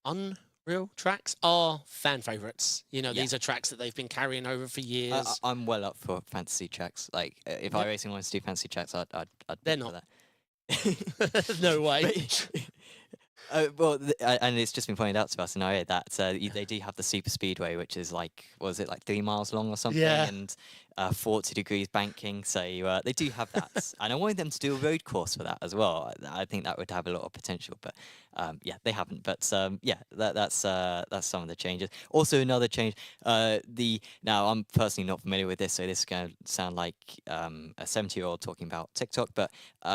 Speaker 2: unreal tracks are fan favourites. These are tracks that they've been carrying over for years.
Speaker 1: I'm well up for fantasy tracks. If iRacing wants to do fantasy tracks, I'd
Speaker 2: They're not. That. No way.
Speaker 1: And it's just been pointed out to us in our that they do have the super speedway, which is 3 miles long or something, and 40 degrees banking. So they do have that, and I wanted them to do a road course for that as well. I think that would have a lot of potential, but they haven't. But that's some of the changes. Also, another change. Now I'm personally not familiar with this, so this is going to sound like a 70-year-old talking about TikTok. But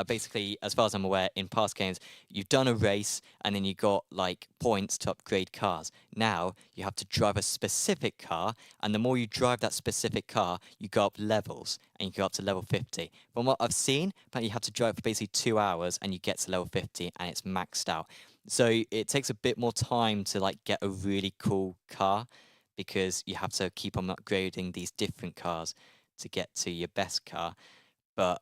Speaker 1: basically, as far as I'm aware, in past games, you've done a race and then you got points to upgrade cars. Now you have to drive a specific car, and the more you drive that specific car, you go up levels, and you go up to level 50. From what I've seen, apparently you have to drive for basically 2 hours, and you get to level 50, and it's maxed out. So it takes a bit more time to get a really cool car, because you have to keep on upgrading these different cars to get to your best car. But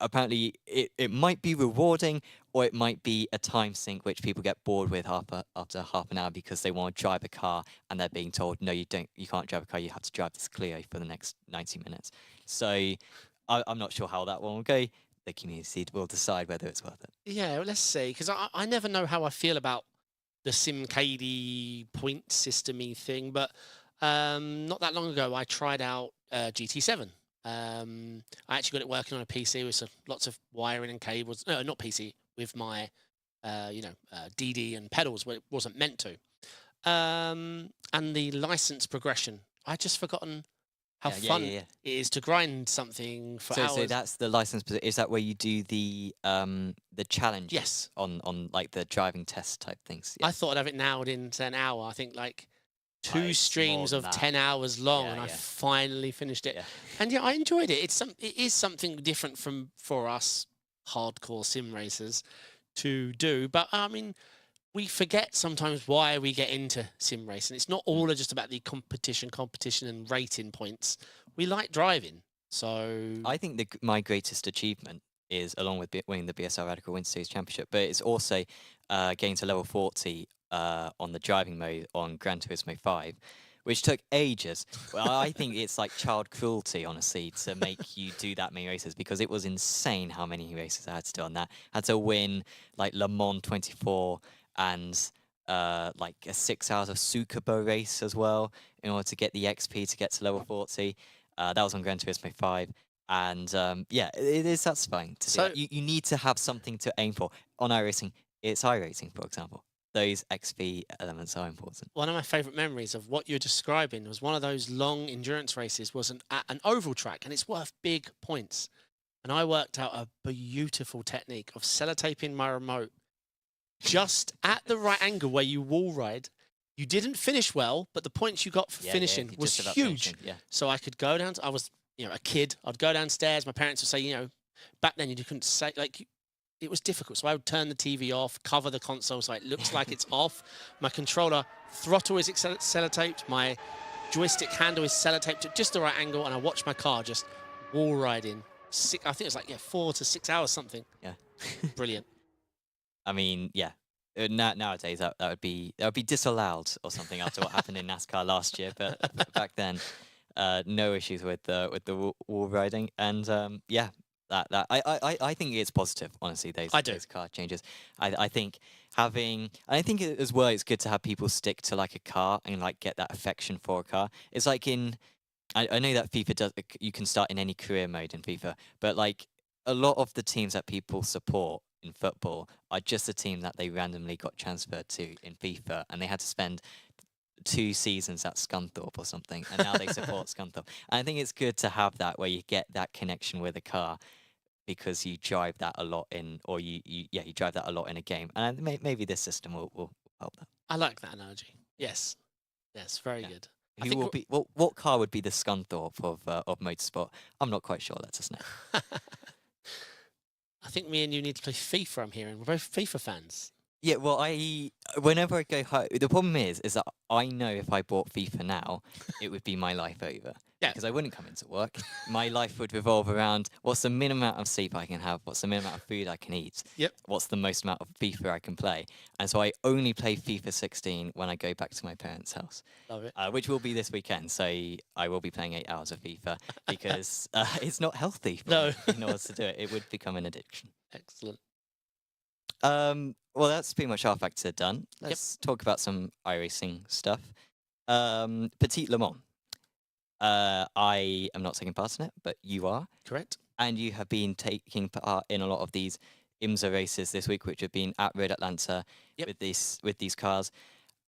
Speaker 1: apparently it might be rewarding, or it might be a time sink which people get bored with after half an hour because they want to drive a car and they're being told, no, you can't drive a car, you have to drive this Clio for the next 90 minutes. So I'm not sure how that one will go. The community will decide whether it's worth it.
Speaker 2: Yeah, well, let's see, because I never know how I feel about the SimCady point systemy thing, but not that long ago I tried out GT7. I actually got it working on a PC with lots of wiring and cables. No, not PC, with my DD and pedals where it wasn't meant to. And the license progression, I just forgotten how fun it is to grind something for hours.
Speaker 1: So that's the license. Is that where you do the challenge?
Speaker 2: Yes.
Speaker 1: On like the driving test type things.
Speaker 2: Yeah. I thought I'd have it nailed in an hour. I think like 2 streams of 10 hours long, and I finally finished it. Yeah. And yeah, I enjoyed it. It is something different for us hardcore sim racers to do. But I mean, we forget sometimes why we get into sim racing. It's not all just about the competition and rating points. We like driving. So
Speaker 1: I think my greatest achievement is, along with winning the BSR Radical Winter Series Championship, but it's also getting to level 40 on the driving mode on Gran Turismo 5, which took ages. Well, I think it's like child cruelty, honestly, to make you do that many races, because it was insane how many races I had to do on that. I had to win like Le Mans 24 and like a 6 hours of Tsukuba race as well in order to get the XP to get to level 40. That was on Gran Turismo 5. And yeah, it is satisfying to do that. You need to have something to aim for. On iRacing, it's iRacing, for example. Those XP elements are important.
Speaker 2: One of my favourite memories of what you're describing was one of those long endurance races was at an oval track, and it's worth big points. And I worked out a beautiful technique of sellotaping my remote just at the right angle where you wall ride. You didn't finish well, but the points you got for finishing was huge. So I could go down. I was a kid. I'd go downstairs. My parents would say, back then you couldn't say, like, it was difficult. So I would turn the TV off, cover the console so it looks like it's off. My controller throttle is sellotaped. My joystick handle is sellotaped at just the right angle, and I watch my car just wall riding. I think it was like 4 to 6 hours something.
Speaker 1: Yeah,
Speaker 2: brilliant.
Speaker 1: I mean, yeah. Nowadays that would be disallowed or something after what happened in NASCAR last year. But back then, no issues with the wall riding, and yeah. I think it's positive, honestly. Those car changes. I think as well, it's good to have people stick to like a car and like get that affection for a car. It's like I know that FIFA does. You can start in any career mode in FIFA, but like a lot of the teams that people support in football are just a team that they randomly got transferred to in FIFA, and they had to spend 2 seasons at Scunthorpe or something, and now they support Scunthorpe. And I think it's good to have that where you get that connection with a car, because you drive that a lot or you drive that a lot in a game, and maybe this system will help that.
Speaker 2: I like that analogy. Yes, very good.
Speaker 1: What car would be the Scunthorpe of motorsport? I'm not quite sure. Let us know.
Speaker 2: I think me and you need to play FIFA. I'm hearing we're both FIFA fans.
Speaker 1: Yeah, well, whenever I go home, the problem is that I know if I bought FIFA now, it would be my life over.
Speaker 2: Yeah.
Speaker 1: Because I wouldn't come into work. My life would revolve around what's the minimum amount of sleep I can have, what's the minimum amount of food I can eat,
Speaker 2: yep.
Speaker 1: What's the most amount of FIFA I can play. And so I only play FIFA 16 when I go back to my parents' house.
Speaker 2: Love it.
Speaker 1: Which will be this weekend. So I will be playing 8 hours of FIFA because it's not healthy for me in order to do it. It would become an addiction.
Speaker 2: Excellent.
Speaker 1: Well, that's pretty much rFactor done. Let's talk about some iRacing stuff. Petit Le Mans. I am not taking part in it, but you are.
Speaker 2: Correct.
Speaker 1: And you have been taking part in a lot of these IMSA races this week, which have been at Road Atlanta with these cars.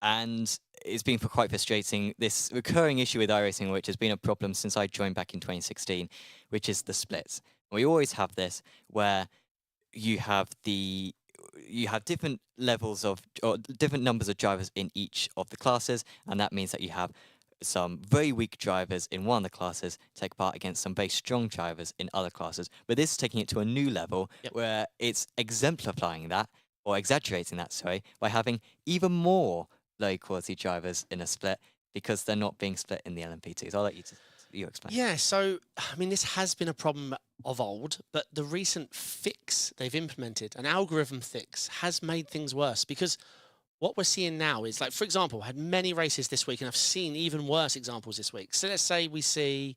Speaker 1: And it's been quite frustrating, this recurring issue with iRacing, which has been a problem since I joined back in 2016, which is the splits. We always have this where you have different levels or different numbers of drivers in each of the classes, and that means that you have some very weak drivers in one of the classes take part against some very strong drivers in other classes. But this is taking it to a new level where it's exemplifying that, or exaggerating that, sorry, by having even more low quality drivers in a split because they're not being split in the LMP2s. I'll let you you explain.
Speaker 2: Yeah, so I mean, this has been a problem of old, but the recent fix they've implemented, an algorithm fix, has made things worse because what we're seeing now is, like, for example, I had many races this week, and I've seen even worse examples this week. So let's say we see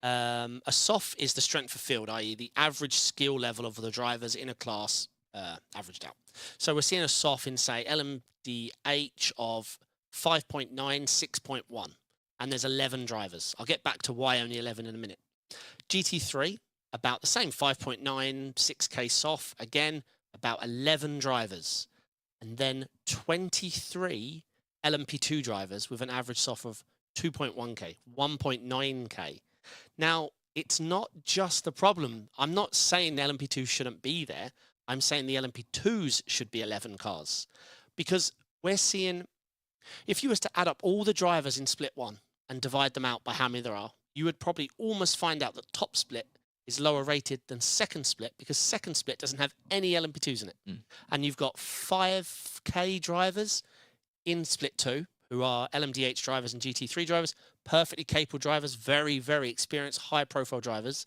Speaker 2: a SOF is the strength of field, i.e., the average skill level of the drivers in a class averaged out. So we're seeing a SOF in, say, LMDH of 5.9, 6.1, and there's 11 drivers. I'll get back to why only 11 in a minute. GT3, about the same, 5.9, 6K SOF, again, about 11 drivers. And then 23 LMP2 drivers with an average SOF of 2.1K, 1.9K. Now, it's not just the problem. I'm not saying the LMP2 shouldn't be there. I'm saying the LMP2s should be 11 cars. Because we're seeing, if you was to add up all the drivers in split 1 and divide them out by how many there are, you would probably almost find out that top split is lower rated than second split, because second split doesn't have any LMP2s in it. And you've got 5K drivers in split 2 who are LMDH drivers and GT3 drivers, perfectly capable drivers, very, very experienced, high-profile drivers.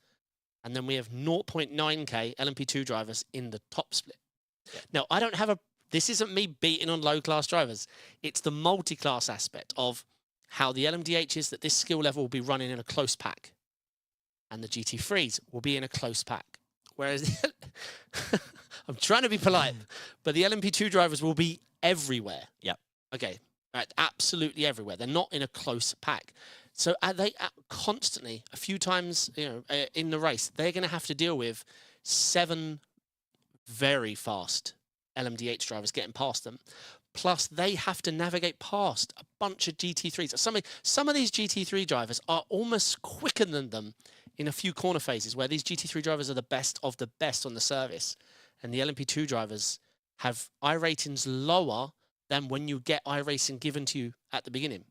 Speaker 2: And then we have 0.9K LMP2 drivers in the top split. Now, I don't have a... This isn't me beating on low-class drivers. It's the multi-class aspect of how the LMDHs that this skill level will be running in a close pack, and the GT3s will be in a close pack. Whereas, I'm trying to be polite, but the LMP2 drivers will be everywhere.
Speaker 1: Yep.
Speaker 2: Okay, right, absolutely everywhere. They're not in a close pack. So they constantly, a few times, in the race, they're going to have to deal with 7 very fast LMDH drivers getting past them. Plus, they have to navigate past a bunch of GT3s. Some of these GT3 drivers are almost quicker than them in a few corner phases, where these GT3 drivers are the best of the best on the service. And the LMP2 drivers have I ratings lower than when you get iRacing given to you at the beginning.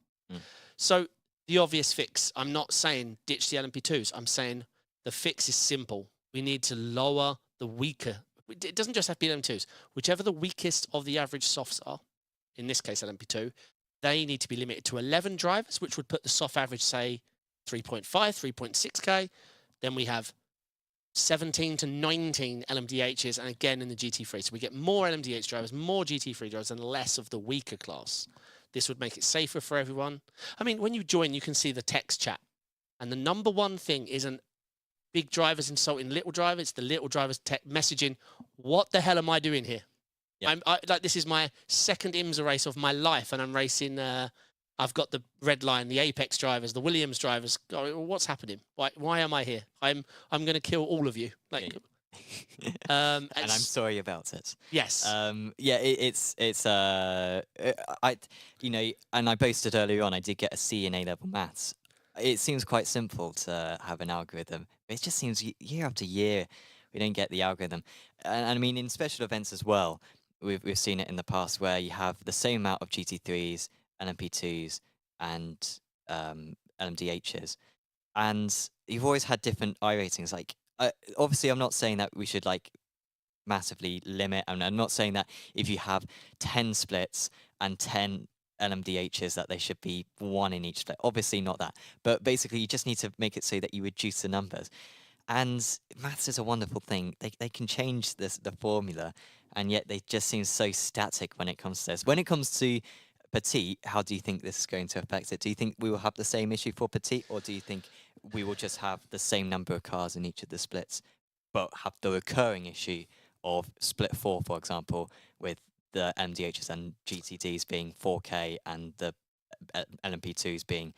Speaker 2: So the obvious fix, I'm not saying ditch the LMP2s. I'm saying the fix is simple. We need to lower the weaker. It doesn't just have to be LMP2s. Whichever the weakest of the average softs are, in this case LMP2, they need to be limited to 11 drivers, which would put the soft average, say, 3.5, 3.6K. Then we have 17 to 19 LMDHs, and again in the GT3. So we get more LMDH drivers, more GT3 drivers, and less of the weaker class. This would make it safer for everyone. I mean, when you join, you can see the text chat. And the number one thing isn't big drivers insulting little drivers. The little drivers messaging, what the hell am I doing here? Yep. Like, this is my second IMSA race of my life, and I'm racing... I've got the Red Line, the Apex drivers, the Williams drivers. God, what's happening? Why am I here? I'm going to kill all of you. Like,
Speaker 1: and I'm sorry about it.
Speaker 2: Yes.
Speaker 1: Yeah, and I boasted earlier on, I did get a C in A-level maths. It seems quite simple to have an algorithm. It just seems year after year we don't get the algorithm. And I mean, in special events as well, we've seen it in the past where you have the same amount of GT3s, LMP2s, and LMDHs, and you've always had different I ratings. Like, obviously, I'm not saying that we should like massively limit, and I'm not saying that if you have 10 splits and 10 LMDHs that they should be 1 in each split. Obviously, not that, but basically, you just need to make it so that you reduce the numbers. And maths is a wonderful thing. They can change the formula, and yet they just seem so static when it comes to this. When it comes to Petit, how do you think this is going to affect it? Do you think we will have the same issue for Petit, or do you think we will just have the same number of cars in each of the splits, but have the recurring issue of split 4, for example, with the MDHs and GTDs being 4K and the LMP2s being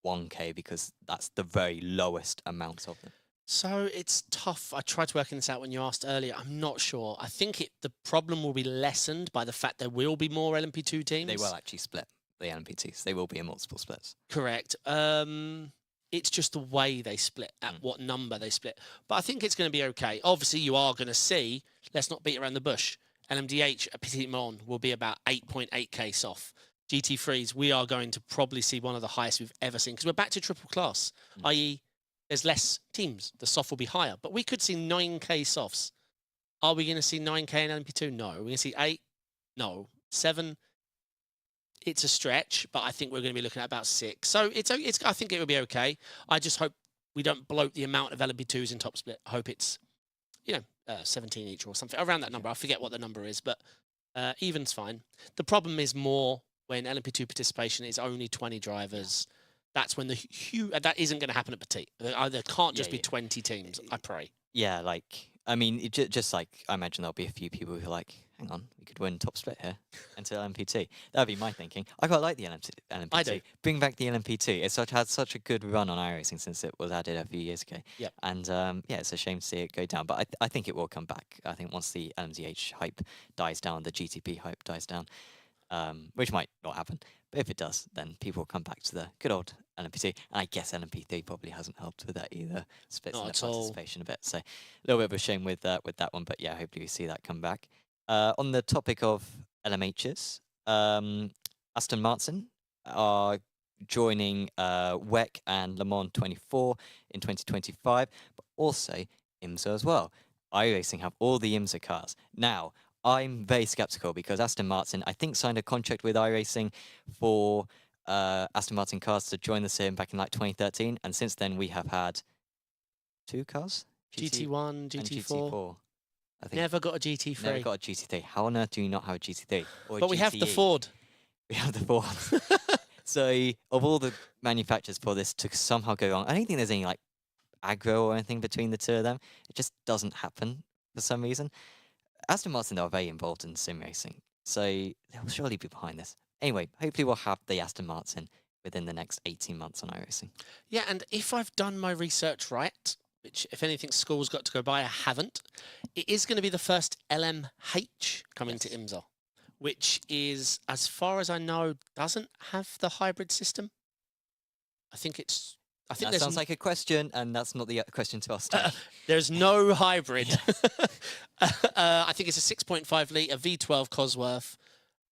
Speaker 1: 1K, because that's the very lowest amount of them?
Speaker 2: So it's tough. I tried to work this out when you asked earlier. I'm not sure. I think the problem will be lessened by the fact there will be more LMP2 teams.
Speaker 1: They will actually split the LMP2s. They will be in multiple splits.
Speaker 2: Correct. It's just the way they split, at what number they split. But I think it's going to be okay. Obviously, you are going to see, let's not beat around the bush, LMDH at Petit Le Mans will be about 8.8K soft. GT3s, we are going to probably see one of the highest we've ever seen, because we're back to triple class, i.e., there's less teams. The soft will be higher. But we could see 9K softs. Are we going to see 9K in LMP2? No. Are we going to see 8? No. 7? it's a stretch, but I think we're going to be looking at about 6. So it's I think it will be okay. I just hope we don't bloat the amount of LMP2s in top split. I hope it's 17 each or something around that number. I forget what the number is, but even's fine. The problem is more when LMP2 participation is only 20 drivers. That's when that isn't going to happen at Petit. There can't just be 20 teams. I pray.
Speaker 1: Yeah, like, I mean, just like, I imagine there'll be a few people who are like, hang on, we could win top split here until LMP2. That'd be my thinking. I quite like the LMP2.
Speaker 2: I do.
Speaker 1: Bring back the LMP2. It's had such a good run on iRacing since it was added a few years ago.
Speaker 2: Yeah.
Speaker 1: And yeah, it's a shame to see it go down, but I think it will come back. I think once the LMDH hype dies down, the GTP hype dies down, which might not happen. But if it does, then people will come back to the good old LMP2. And I guess LMP3 probably hasn't helped with that either. Splits in the participation a bit. So a little bit of a shame with that one. But yeah, hopefully we see that come back. On the topic of LMHs, Aston Martin are joining WEC and Le Mans 24 in 2025, but also IMSA as well. iRacing have all the IMSA cars. Now, I'm very skeptical because Aston Martin, I think, signed a contract with iRacing for Aston Martin cars to join the sim back in like 2013, and since then we have had 2 cars,
Speaker 2: GT1, GT4.
Speaker 1: GT4. I think
Speaker 2: Never got a GT3.
Speaker 1: never got a GT3. How on earth do you not have a GT3? Or a
Speaker 2: But we have the
Speaker 1: GTE?
Speaker 2: Ford.
Speaker 1: We have the Ford. So of all the manufacturers for this to somehow go wrong, I don't think there's any like aggro or anything between the two of them. It just doesn't happen for some reason. Aston Martin are very involved in sim racing, so they'll surely be behind this. Anyway, hopefully we'll have the Aston Martin within the next 18 months on iRacing.
Speaker 2: Yeah, and if I've done my research right, which if anything school's got to go by, I haven't, it is going to be the first LMH coming to IMSA, which is, as far as I know, doesn't have the hybrid system. I think
Speaker 1: That sounds like a question, and that's not the question to ask.
Speaker 2: There's no hybrid. I think it's a 6.5 litre V12 Cosworth,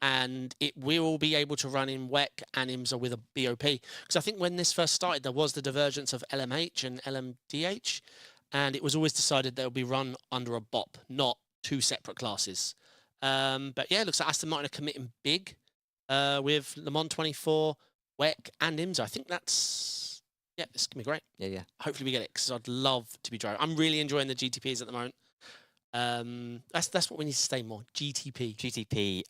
Speaker 2: and it will be able to run in WEC and IMSA with a BOP. Because I think when this first started, there was the divergence of LMH and LMDH, and it was always decided they'll be run under a BOP, not 2 separate classes. But yeah, it looks like Aston Martin are committing big with Le Mans 24, WEC, and IMSA. I think that's... yeah, this is going to be great.
Speaker 1: Yeah.
Speaker 2: Hopefully we get it, because I'd love to be driving. I'm really enjoying the GTPs at the moment. That's what we need to stay more. GTP.
Speaker 1: GTP,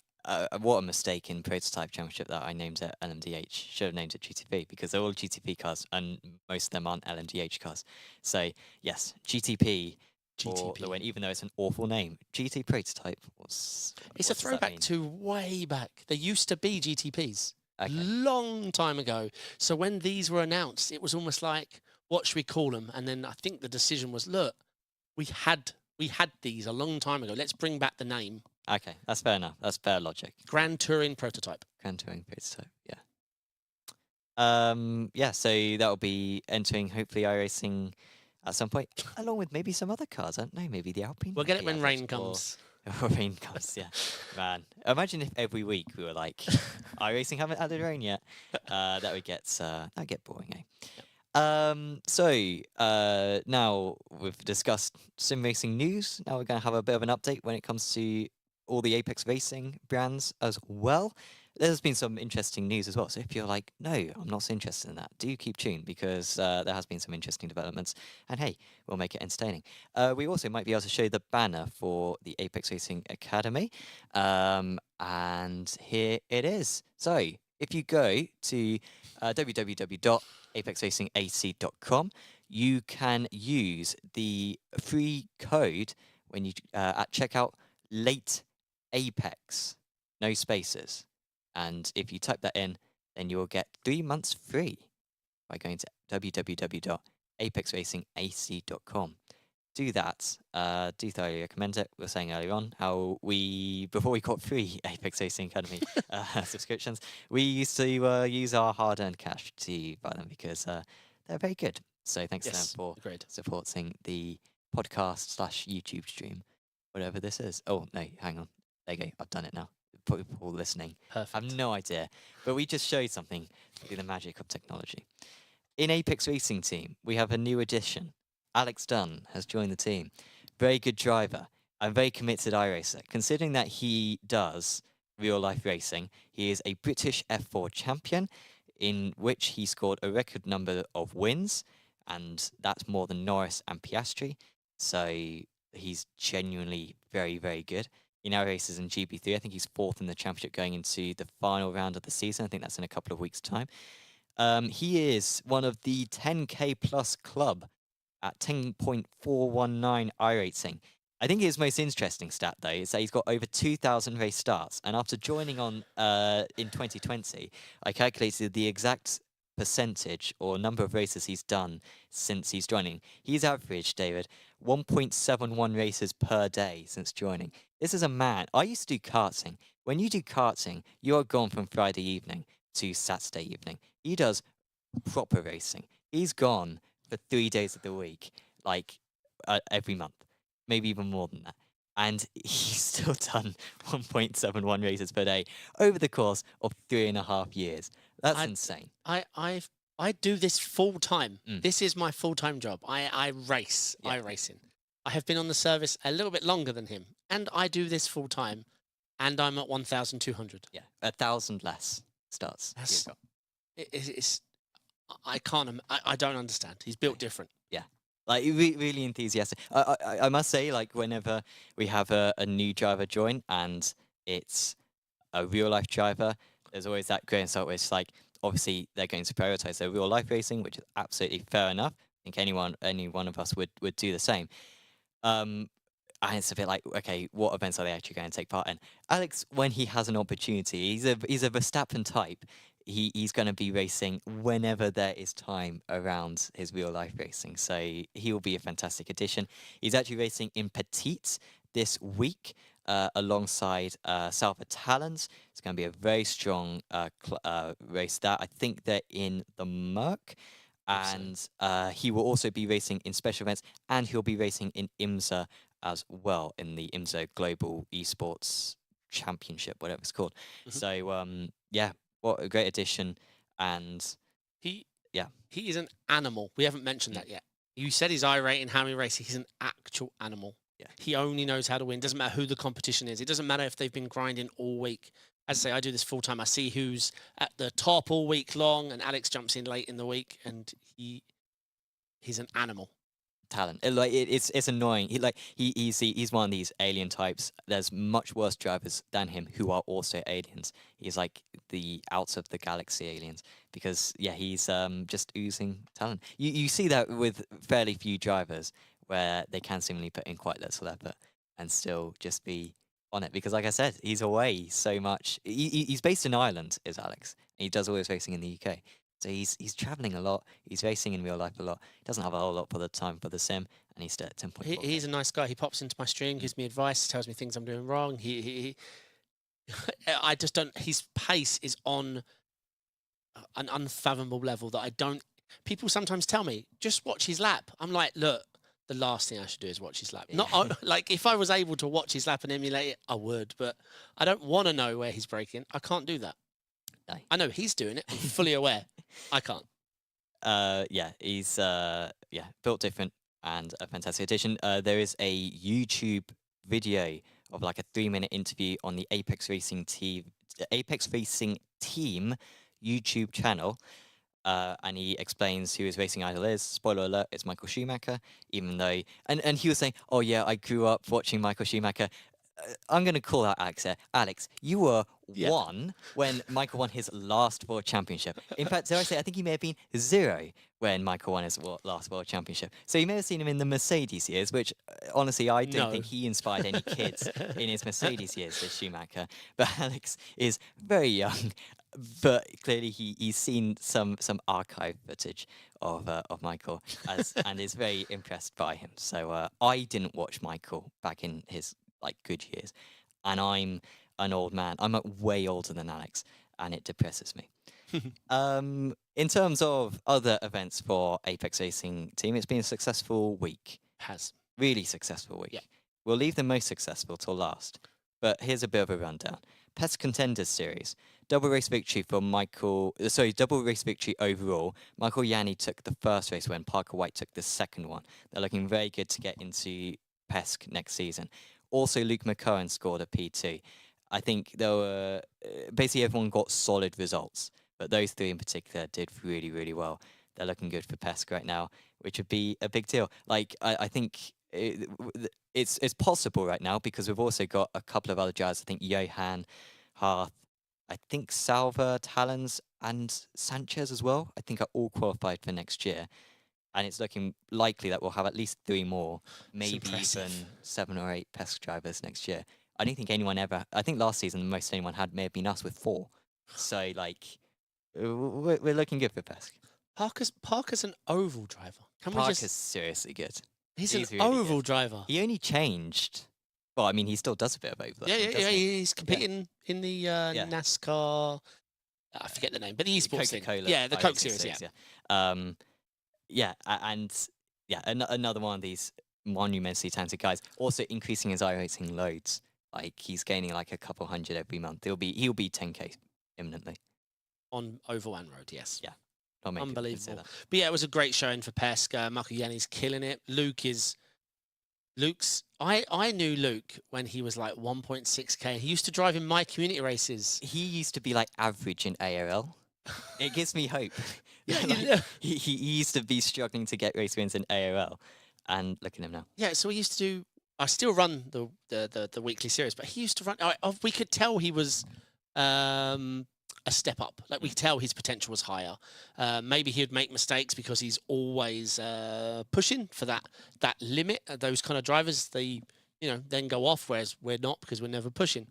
Speaker 1: what a mistake in Prototype Championship that I named it LMDH. Should have named it GTP because they're all GTP cars and most of them aren't LMDH cars. So, yes, GTP. For the win, even though it's an awful name. GT Prototype was...
Speaker 2: It's a throwback to way back. There used to be GTPs.
Speaker 1: Okay.
Speaker 2: Long time ago. So when these were announced, it was almost like, what should we call them? And then I think the decision was, look, we had these a long time ago. Let's bring back the name.
Speaker 1: Okay, that's fair enough. That's fair logic.
Speaker 2: Grand Touring Prototype.
Speaker 1: Grand Touring Prototype, yeah. Yeah, so that'll be entering hopefully iRacing at some point, along with maybe some other cars. I don't know, maybe the Alpine.
Speaker 2: We'll get it when rain comes.
Speaker 1: Or rain comes, yeah. Man, imagine if every week we were like, iRacing haven't added rain yet. That'd get boring, eh? Yep. So now we've discussed sim racing news. Now we're going to have a bit of an update when it comes to all the Apex Racing brands as well. There's been some interesting news as well. So if you're like, no, I'm not so interested in that, do keep tuned because there has been some interesting developments. And hey, we'll make it entertaining. We also might be able to show the banner for the Apex Racing Academy. And here it is. So if you go to www.apexracingac.com, you can use the free code when you at checkout, late Apex, no spaces. And if you type that in, then you will get 3 months free by going to www.apexracingac.com. Do that. Do thoroughly recommend it. We were saying earlier on how before we got free Apex Racing Academy subscriptions, we used to use our hard-earned cash to buy them because they're very good. So thanks to them for supporting the podcast/YouTube stream, whatever this is. Oh, no, hang on. There you go. I've done it now. People listening
Speaker 2: Perfect.
Speaker 1: I have no idea, but we just showed something through the magic of technology. In Apex Racing team, we have a new addition. Alex Dunn has joined the team. Very good driver and very committed iRacer. Considering that he does real-life racing. He is a British F4 champion, in which he scored a record number of wins, and that's more than Norris and Piastri. So he's genuinely very, very good. He now races in GB3. I think he's fourth in the championship going into the final round of the season. I think that's in a couple of weeks' time. He is one of the 10K plus club at 10.419 iRacing. I think his most interesting stat, though, is that he's got over 2,000 race starts. And after joining on in 2020, I calculated the exact percentage or number of races he's done since he's joining. He's averaged, David, 1.71 races per day since joining. This is a man. I used to do karting. When you do karting, you are gone from Friday evening to Saturday evening. He does proper racing. He's gone for 3 days of the week, like every month, maybe even more than that. And he's still done 1.71 races per day over the course of 3.5 years. That's insane.
Speaker 2: I do this full time.
Speaker 1: Mm.
Speaker 2: This is my full time job. I race iRacing. I have been on the service a little bit longer than him, and I do this full time, and I'm at 1,200.
Speaker 1: Yeah, 1,000 less starts.
Speaker 2: That's, it's I can't. I don't understand. He's built different.
Speaker 1: Yeah, like really enthusiastic. I must say, like whenever we have a new driver join and it's a real life driver, there's always that grain of salt where it's like, obviously they're going to prioritize their real life racing, which is absolutely fair enough. I think any one of us would do the same. And it's a bit like, okay, what events are they actually going to take part in? Alex, when he has an opportunity, he's a Verstappen type. He's going to be racing whenever there is time around his real life racing. So he will be a fantastic addition. He's actually racing in Petite this week alongside Salva Talons. It's going to be a very strong race there. I think they're in the Merc. And he will also be racing in special events, and he'll be racing in IMSA as well, in the IMSA Global Esports Championship, whatever it's called.
Speaker 2: Mm-hmm.
Speaker 1: So, yeah, what a great addition. And
Speaker 2: he is an animal. We haven't mentioned that yet. You said he's iRating, how many races. He's an actual animal.
Speaker 1: Yeah.
Speaker 2: He only knows how to win. Doesn't matter who the competition is. It doesn't matter if they've been grinding all week. As I say, I do this full time. I see who's at the top all week long, and Alex jumps in late in the week, and he's an animal.
Speaker 1: Talent. It's annoying. He's one of these alien types. There's much worse drivers than him who are also aliens. He's like the out of the galaxy aliens because he's just oozing talent. You see that with fairly few drivers where they can seemingly put in quite little effort and still just be on it, because like I said, he's away so much. He's based in Ireland, is Alex, and he does all his racing in the UK. So he's traveling a lot. He's racing in real life a lot. He doesn't have a whole lot for the time for the sim, and he's still at 10.4.
Speaker 2: He's a nice guy. He pops into my stream, gives me advice, tells me things I'm doing wrong. He I just don't. His pace is on an unfathomable level that I don't. People sometimes tell me, just watch his lap. I'm like, look, the last thing I should do is watch his lap.
Speaker 1: Yeah.
Speaker 2: Not like if I was able to watch his lap and emulate it, I would, but I don't want to know where he's braking. I can't do that.
Speaker 1: No.
Speaker 2: I know he's doing it. I'm fully aware. I can't.
Speaker 1: He's built different and a fantastic addition. There is a YouTube video of like a 3-minute interview on the Apex Racing Team YouTube channel. And he explains who his racing idol is. Spoiler alert, it's Michael Schumacher, even though... And he was saying, oh yeah, I grew up watching Michael Schumacher. I'm going to call out Alex here. Alex, you were 1 when Michael won his last World Championship. In fact, dare I say, I think he may have been 0 when Michael won his last World Championship. So you may have seen him in the Mercedes years, which honestly, I don't think he inspired any kids in his Mercedes years, this Schumacher. But Alex is very young, but clearly he's seen some archive footage of Michael and is very impressed by him. So I didn't watch Michael back in his good years, and I'm an old man. I'm way older than Alex, and it depresses me. In terms of other events for Apex Racing Team, it's been a successful week. Really successful week.
Speaker 2: Yeah.
Speaker 1: We'll leave the most successful till last, but here's a bit of a rundown. PES Contenders Series, double race victory for double race victory overall. Michael Yanni took the first race when Parker White took the second one. They're looking very good to get into PESC next season. Also, Luke McCohen scored a P2. I think there were basically everyone got solid results, but those three in particular did really, really well. They're looking good for Pesk right now, which would be a big deal. Like I think it's possible right now because we've also got a couple of other drivers. I think Johan, Hearth, I think Salva, Talons, and Sanchez as well. I think are all qualified for next year, and it's looking likely that we'll have at least 3 more,
Speaker 2: It's
Speaker 1: maybe even
Speaker 2: impressive.
Speaker 1: 7 or 8 Pesk drivers next year. I don't think anyone ever. I think last season the most anyone had may have been us with 4. So like, we're looking good for Pesk.
Speaker 2: Parker's an oval driver. Can we
Speaker 1: Parker's
Speaker 2: just?
Speaker 1: seriously good.
Speaker 2: He's an
Speaker 1: He's really
Speaker 2: oval
Speaker 1: good.
Speaker 2: driver.
Speaker 1: He only changed. Well, I mean, he still does a bit of oval.
Speaker 2: Yeah,
Speaker 1: I
Speaker 2: yeah,
Speaker 1: think,
Speaker 2: yeah.
Speaker 1: doesn't he?
Speaker 2: He's competing in the
Speaker 1: Yeah.
Speaker 2: NASCAR. I forget the name, but the esports thing.
Speaker 1: Coca-Cola.
Speaker 2: Yeah, the Coke
Speaker 1: iRacing
Speaker 2: series. Yeah.
Speaker 1: series, yeah. And yeah, another one of these monumentally talented guys. Also increasing his iRacing loads. Like he's gaining like a couple hundred every month. He'll be 10K imminently.
Speaker 2: On oval and road, yes.
Speaker 1: Yeah. Not many people can say
Speaker 2: Unbelievable.
Speaker 1: that.
Speaker 2: But yeah, it was a great showing for Pesk. Michael Yanni's killing it. Luke's. I knew Luke when he was like 1.6K. He used to drive in my community races.
Speaker 1: He used to be like average in ARL. It gives me hope.
Speaker 2: Yeah,
Speaker 1: Like,
Speaker 2: yeah.
Speaker 1: he used to be struggling to get race wins in ARL, and look at him now.
Speaker 2: Yeah, so we used to do. I still run the weekly series, but he used to run. We could tell he was a step up. Like we could tell his potential was higher. Maybe he'd make mistakes because he's always pushing for that limit. Those kind of drivers, they then go off, whereas we're not because we're never pushing.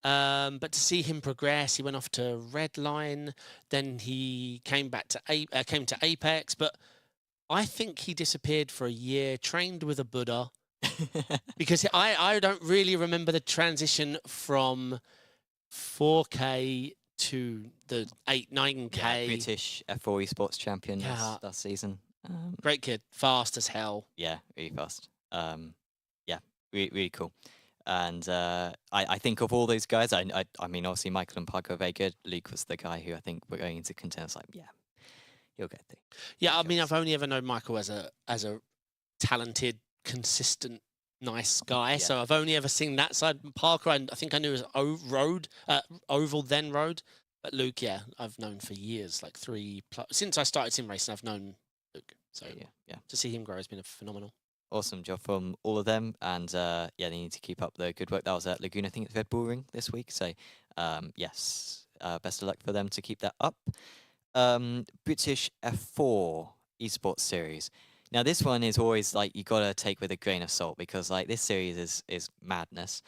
Speaker 2: But to see him progress, he went off to Redline, then he came back to came to Apex, but I think he disappeared for a year, trained with a Buddha, because I don't really remember the transition from 4K to the 8, 9K.
Speaker 1: Yeah, British F4 esports champion
Speaker 2: Yeah.
Speaker 1: last season.
Speaker 2: Great kid, fast as hell.
Speaker 1: Yeah, really fast. Yeah, really cool. And I think of all those guys, I mean, obviously Michael and Parker are very good. Luke was the guy who I think we're going into contenders like, yeah, he'll get there.
Speaker 2: Yeah, I mean, I've only ever known Michael as a talented, consistent, nice guy.
Speaker 1: Yeah.
Speaker 2: So I've only ever seen that side. Parker, I think I knew as oval, then road. But Luke, yeah, I've known for years, like 3+ since I started sim racing. I've known Luke. So
Speaker 1: yeah,
Speaker 2: to see him grow has been phenomenal.
Speaker 1: awesome job from all of them, and yeah, they need to keep up the good work. That was at Laguna, I think it's Red Bull Ring this week. So yes, best of luck for them to keep that up. British F4 esports series. Now this one is always like you gotta take with a grain of salt because like this series is madness.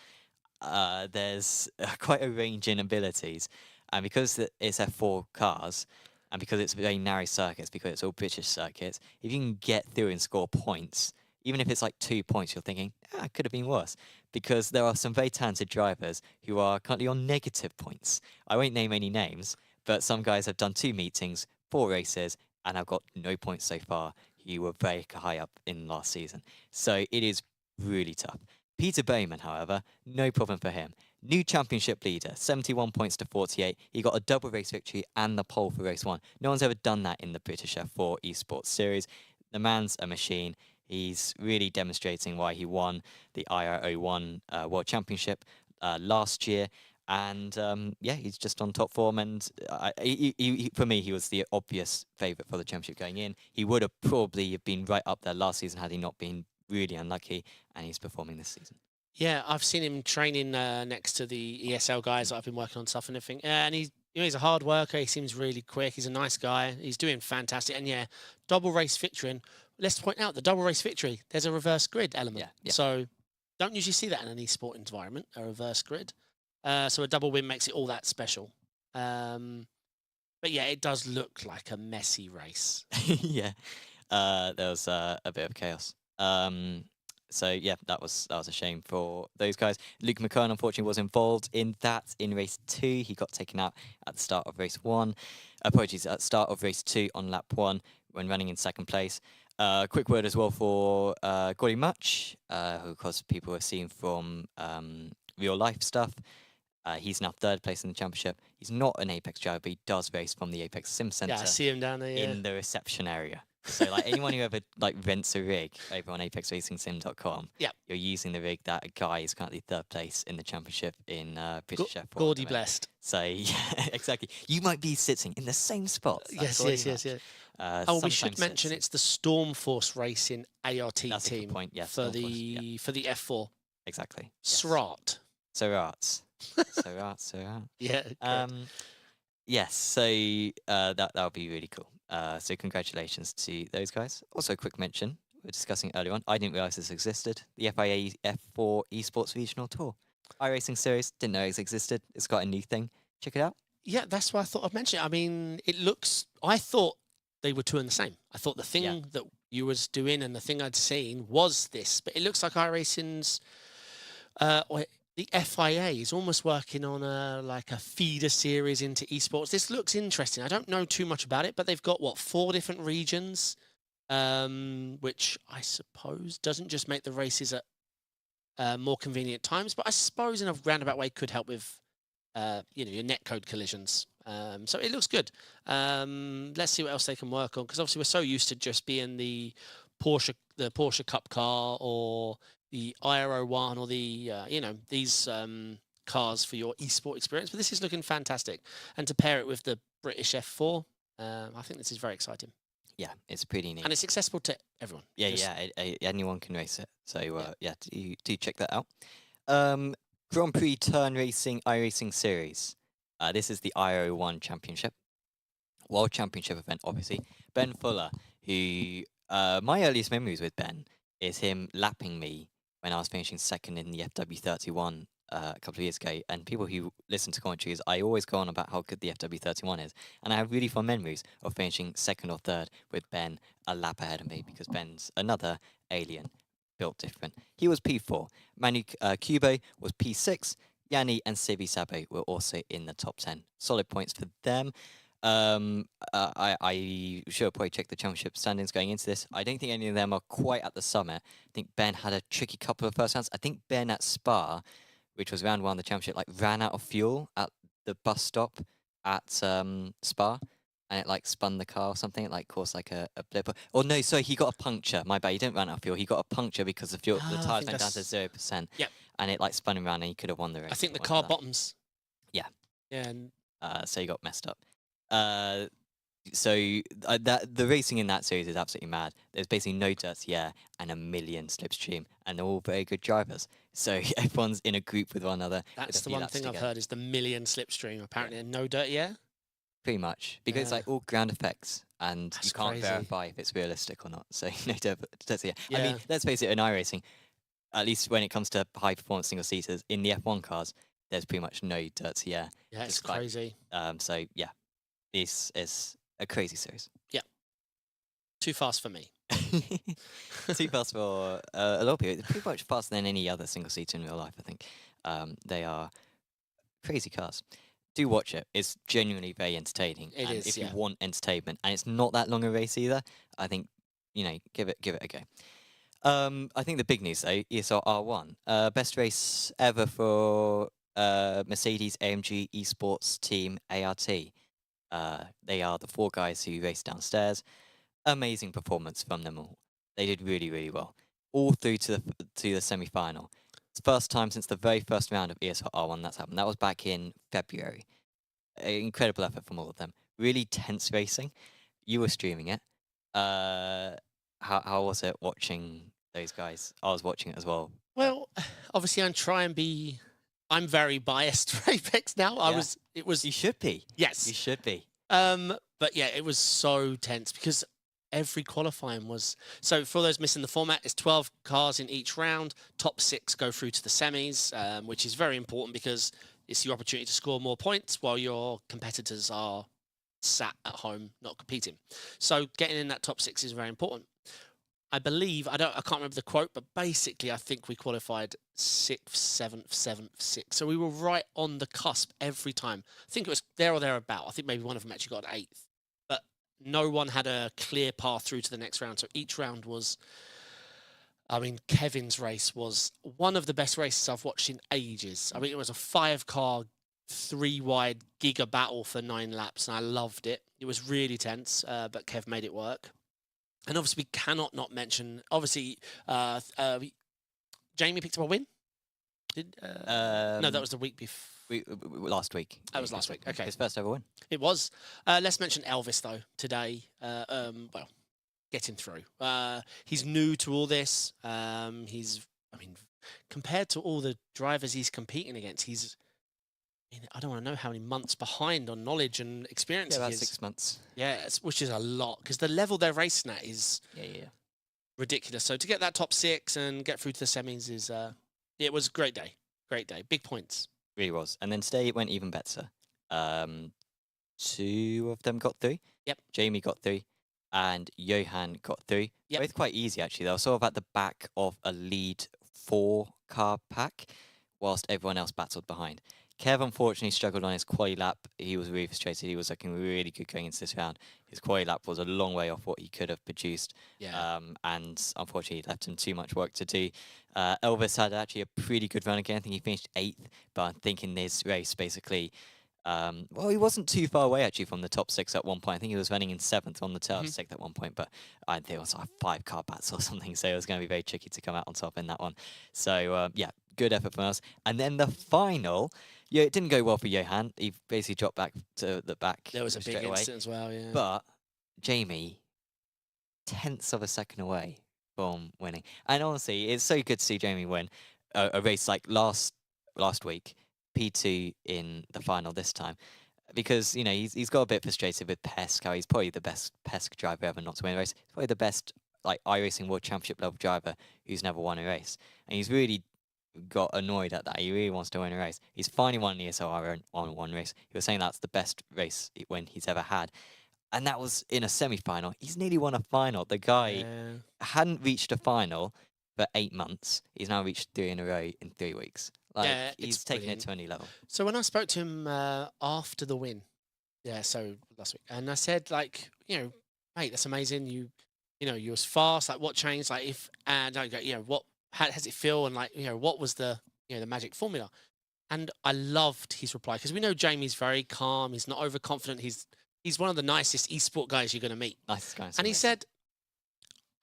Speaker 1: There's quite a range in abilities, and because it's F4 cars, and because it's very narrow circuits, because it's all British circuits, if you can get through and score points, even if it's like 2 points, you're thinking, it could have been worse. Because there are some very talented drivers who are currently on negative points. I won't name any names, but some guys have done 2 meetings, 4 races, and have got no points so far. You were very high up in last season. So it is really tough. Peter Bowman, however, no problem for him. New championship leader, 71 points to 48. He got a double race victory and the pole for race 1. No one's ever done that in the British F4 esports series. The man's a machine. He's really demonstrating why he won the IR01 World Championship last year. And yeah, he's just on top form. And for me, he was the obvious favourite for the championship going in. He would have probably been right up there last season had he not been really unlucky. And he's performing this season.
Speaker 2: Yeah, I've seen him training next to the ESL guys that I've been working on stuff and everything. And he's a hard worker. He seems really quick. He's a nice guy. He's doing fantastic. And yeah, double race victory. And let's point out the double race victory. There's a reverse grid element.
Speaker 1: Yeah.
Speaker 2: So don't usually see that in an esport environment, a reverse grid. So a double win makes it all that special. But yeah, it does look like a messy race.
Speaker 1: Yeah, there was a bit of chaos. So yeah, that was a shame for those guys. Luke McKern unfortunately was involved in that in race 2. He got taken out at the start of race 1. Apologies, at the start of race 2 on lap 1 when running in 2nd place. Quick word as well for Corby, who of course people have seen from real life stuff. He's now 3rd place in the championship. He's not an Apex driver, but he does race from the Apex Sim Center.
Speaker 2: Yeah, I see him down there. Yeah.
Speaker 1: In the reception area. So like anyone who ever like rents a rig over on apexracingsim.com,
Speaker 2: Yep.
Speaker 1: you're using the rig that a guy is currently third place in the championship in British F4 at the
Speaker 2: Gaudy
Speaker 1: moment.
Speaker 2: blessed.
Speaker 1: So yeah, exactly. You might be sitting in the same spots. That's
Speaker 2: Yes,
Speaker 1: all
Speaker 2: yes,
Speaker 1: you
Speaker 2: yes,
Speaker 1: have.
Speaker 2: yes. Oh, we should
Speaker 1: Sometimes
Speaker 2: mention
Speaker 1: sits.
Speaker 2: it's the Stormforce Racing ART
Speaker 1: That's a good
Speaker 2: team
Speaker 1: point. Yes,
Speaker 2: for
Speaker 1: Stormforce. Yeah,
Speaker 2: the F4.
Speaker 1: exactly. Yes.
Speaker 2: SRAT.
Speaker 1: So arts. So arts. So art.
Speaker 2: Yeah, correct.
Speaker 1: Yes. So that would be really cool. So congratulations to those guys. Also, a quick mention. We were discussing earlier on. I didn't realize this existed. The FIA F4 Esports Regional Tour. iRacing Series. Didn't know it existed. It's got a new thing. Check it out.
Speaker 2: Yeah, that's why I thought I'd mention it. I mean, it looks. I thought they were two in the same. I thought the thing
Speaker 1: Yeah.
Speaker 2: that you was doing and the thing I'd seen was this, but it looks like iRacing's. Or the FIA is almost working on like a feeder series into esports. This looks interesting. I don't know too much about it, but they've got what 4 different regions, which I suppose doesn't just make the races at more convenient times, but I suppose in a roundabout way could help with your netcode collisions. So it looks good. Let's see what else they can work on, because obviously we're so used to just being the Porsche Cup car or the IRO1 or the these cars for your esport experience. But this is looking fantastic, and to pair it with the British F4, I think this is very exciting,
Speaker 1: Yeah, it's pretty neat.
Speaker 2: and it's accessible to everyone.
Speaker 1: Yeah,
Speaker 2: Just-
Speaker 1: yeah. Anyone can race it. So yeah, do check that out. Grand Prix Turn Racing iRacing Series. This is the IO1 Championship, World Championship event, obviously. Ben Fuller, who my earliest memories with Ben is him lapping me when I was finishing second in the FW31 a couple of years ago. And people who listen to commentaries, I always go on about how good the FW31 is. And I have really fond memories of finishing second or third with Ben a lap ahead of me, because Ben's another alien, built different. He was P4. Manu Cube was P6. Yanni and Sibi Sabo were also in the top 10. Solid points for them. I should probably check the championship standings going into this. I don't think any of them are quite at the summit. I think Ben had a tricky couple of first rounds. I think Ben at Spa, which was round 1 of the championship, like ran out of fuel at the bus stop at Spa, and it like spun the car or something. It like caused like a blip. Or no, sorry, he got a puncture. My bad, he didn't run out of fuel. He got a puncture because the fuel, the
Speaker 2: I
Speaker 1: tires
Speaker 2: think
Speaker 1: went down to
Speaker 2: that's-
Speaker 1: 0%.
Speaker 2: Yep.
Speaker 1: And it like spun him around, and he could have won the race.
Speaker 2: I think the
Speaker 1: if it
Speaker 2: car
Speaker 1: weren't for that.
Speaker 2: bottoms.
Speaker 1: Yeah.
Speaker 2: Yeah, and
Speaker 1: So he got messed up. That the racing in that series is absolutely mad. There's basically no dirty air and a million slipstream, and they're all very good drivers. So everyone's in a group with one another. with
Speaker 2: that's
Speaker 1: a
Speaker 2: the
Speaker 1: few
Speaker 2: one
Speaker 1: laps
Speaker 2: thing I've
Speaker 1: together.
Speaker 2: heard is the million slipstream. Apparently, and no dirty air.
Speaker 1: Pretty much, because it's
Speaker 2: Yeah.
Speaker 1: like all ground effects, and
Speaker 2: That's
Speaker 1: you can't
Speaker 2: crazy.
Speaker 1: verify if it's realistic or not. So no dirty air. I
Speaker 2: Yeah.
Speaker 1: mean, let's face it, in iRacing, at least when it comes to high performance single seaters in the F1 cars, there's pretty much no dirty air.
Speaker 2: Yeah, it's
Speaker 1: despite-
Speaker 2: crazy.
Speaker 1: So yeah, this is a crazy series.
Speaker 2: Too fast for me.
Speaker 1: Too fast for a lot of people. It's pretty much faster than any other single seater in real life, I think. They are crazy cars. Do watch it. It's genuinely very entertaining.
Speaker 2: It
Speaker 1: and
Speaker 2: is,
Speaker 1: if
Speaker 2: yeah.
Speaker 1: you want entertainment, and it's not that long a race either, I think, give it a go. I think the big news though is our R1. Best race ever for Mercedes AMG Esports Team ART. They are the 4 guys who raced downstairs. Amazing performance from them all. They did really, really well. All through to the semi-final. It's the first time since the very first round of ESR R1 that's happened. That was back in February. Incredible effort from all of them. Really tense racing. You were streaming it. How was it watching those guys? I was watching it as well.
Speaker 2: Well, obviously, I'm very biased for Apex now.
Speaker 1: Yeah.
Speaker 2: It was,
Speaker 1: You should be.
Speaker 2: yes.
Speaker 1: You should be.
Speaker 2: But yeah, it was so tense because every qualifying was. So for those missing the format, it's 12 cars in each round. Top 6 go through to the semis, which is very important because it's your opportunity to score more points while your competitors are sat at home not competing. So getting in that top 6 is very important. I believe I can't remember the quote, but basically I think we qualified 6th, 7th, 7th, 6th. So we were right on the cusp every time. I think it was there or thereabout. I think maybe one of them actually got 8th, but no one had a clear path through to the next round. So each round was, I mean, Kevin's race was one of the best races I've watched in ages. I mean, it was a 5-car, 3-wide giga battle for 9 laps, and I loved it. It was really tense, but Kev made it work. And obviously, we cannot not mention. Obviously, Jamie picked up a win. No, that was the week before.
Speaker 1: Last week.
Speaker 2: That was last week. Okay,
Speaker 1: His first ever win.
Speaker 2: it was. Let's mention Elvis though today. Well, getting through. He's new to all this. He's, I mean, compared to all the drivers he's competing against, he's. I mean, I don't want to know how many months behind on knowledge and experience.
Speaker 1: Yeah,
Speaker 2: he
Speaker 1: about
Speaker 2: is.
Speaker 1: 6 months.
Speaker 2: Yeah, which is a lot because the level they're racing at is
Speaker 1: Yeah.
Speaker 2: ridiculous. So to get that top 6 and get through to the semis is, it was a great day. Great day. Big points.
Speaker 1: Really was. And then today it went even better. 2 of them got through.
Speaker 2: Yep.
Speaker 1: Jamie got through, and Johan got through.
Speaker 2: Yep.
Speaker 1: Both quite easy, actually. They were sort of at the back of a lead 4-car pack, whilst everyone else battled behind. Kev unfortunately struggled on his quali lap. He was really frustrated. He was looking really good going into this round. His quali lap was a long way off what he could have produced.
Speaker 2: Yeah.
Speaker 1: And unfortunately left him too much work to do. Elvis had actually a pretty good run again. I think he finished 8th, but I think in this race, basically, well, he wasn't too far away actually from the top 6 at one point. I think he was running in 7th on the tail 6th at one point, but I think it was like 5-car battle or something, so it was going to be very tricky to come out on top in that one. So, yeah, good effort from us. And then the final, yeah, it didn't go well for Johan. He basically dropped back to the back.
Speaker 2: There was a big
Speaker 1: straight away.
Speaker 2: incident as well, yeah.
Speaker 1: But Jamie, 10ths of a second away from winning. And honestly, it's so good to see Jamie win a race like last week, P2 in the final this time. Because, you know, he's got a bit frustrated with Pesk, how he's probably the best Pesk driver ever not to win a race. He's probably the best like iRacing World Championship level driver who's never won a race. And he's really got annoyed at that. He really wants to win a race. He's finally won the ESL on one race. He was saying that's the best race win he's ever had. And that was in a semi-final. He's nearly won a final. The guy hadn't reached a final for 8 months. He's now reached 3 in a row in 3 weeks. Like,
Speaker 2: Yeah,
Speaker 1: he's taken it to a new level.
Speaker 2: So when I spoke to him after the win, so last week, and I said, like, you know, mate, that's amazing. You know, you was fast. Like, what changed? Like, how does it feel? And like, you know, what was the the magic formula? And I loved his reply because we know Jamie's very calm. He's not overconfident. He's one of the nicest esport guys you're going to meet.
Speaker 1: Nicest guy.
Speaker 2: And he said,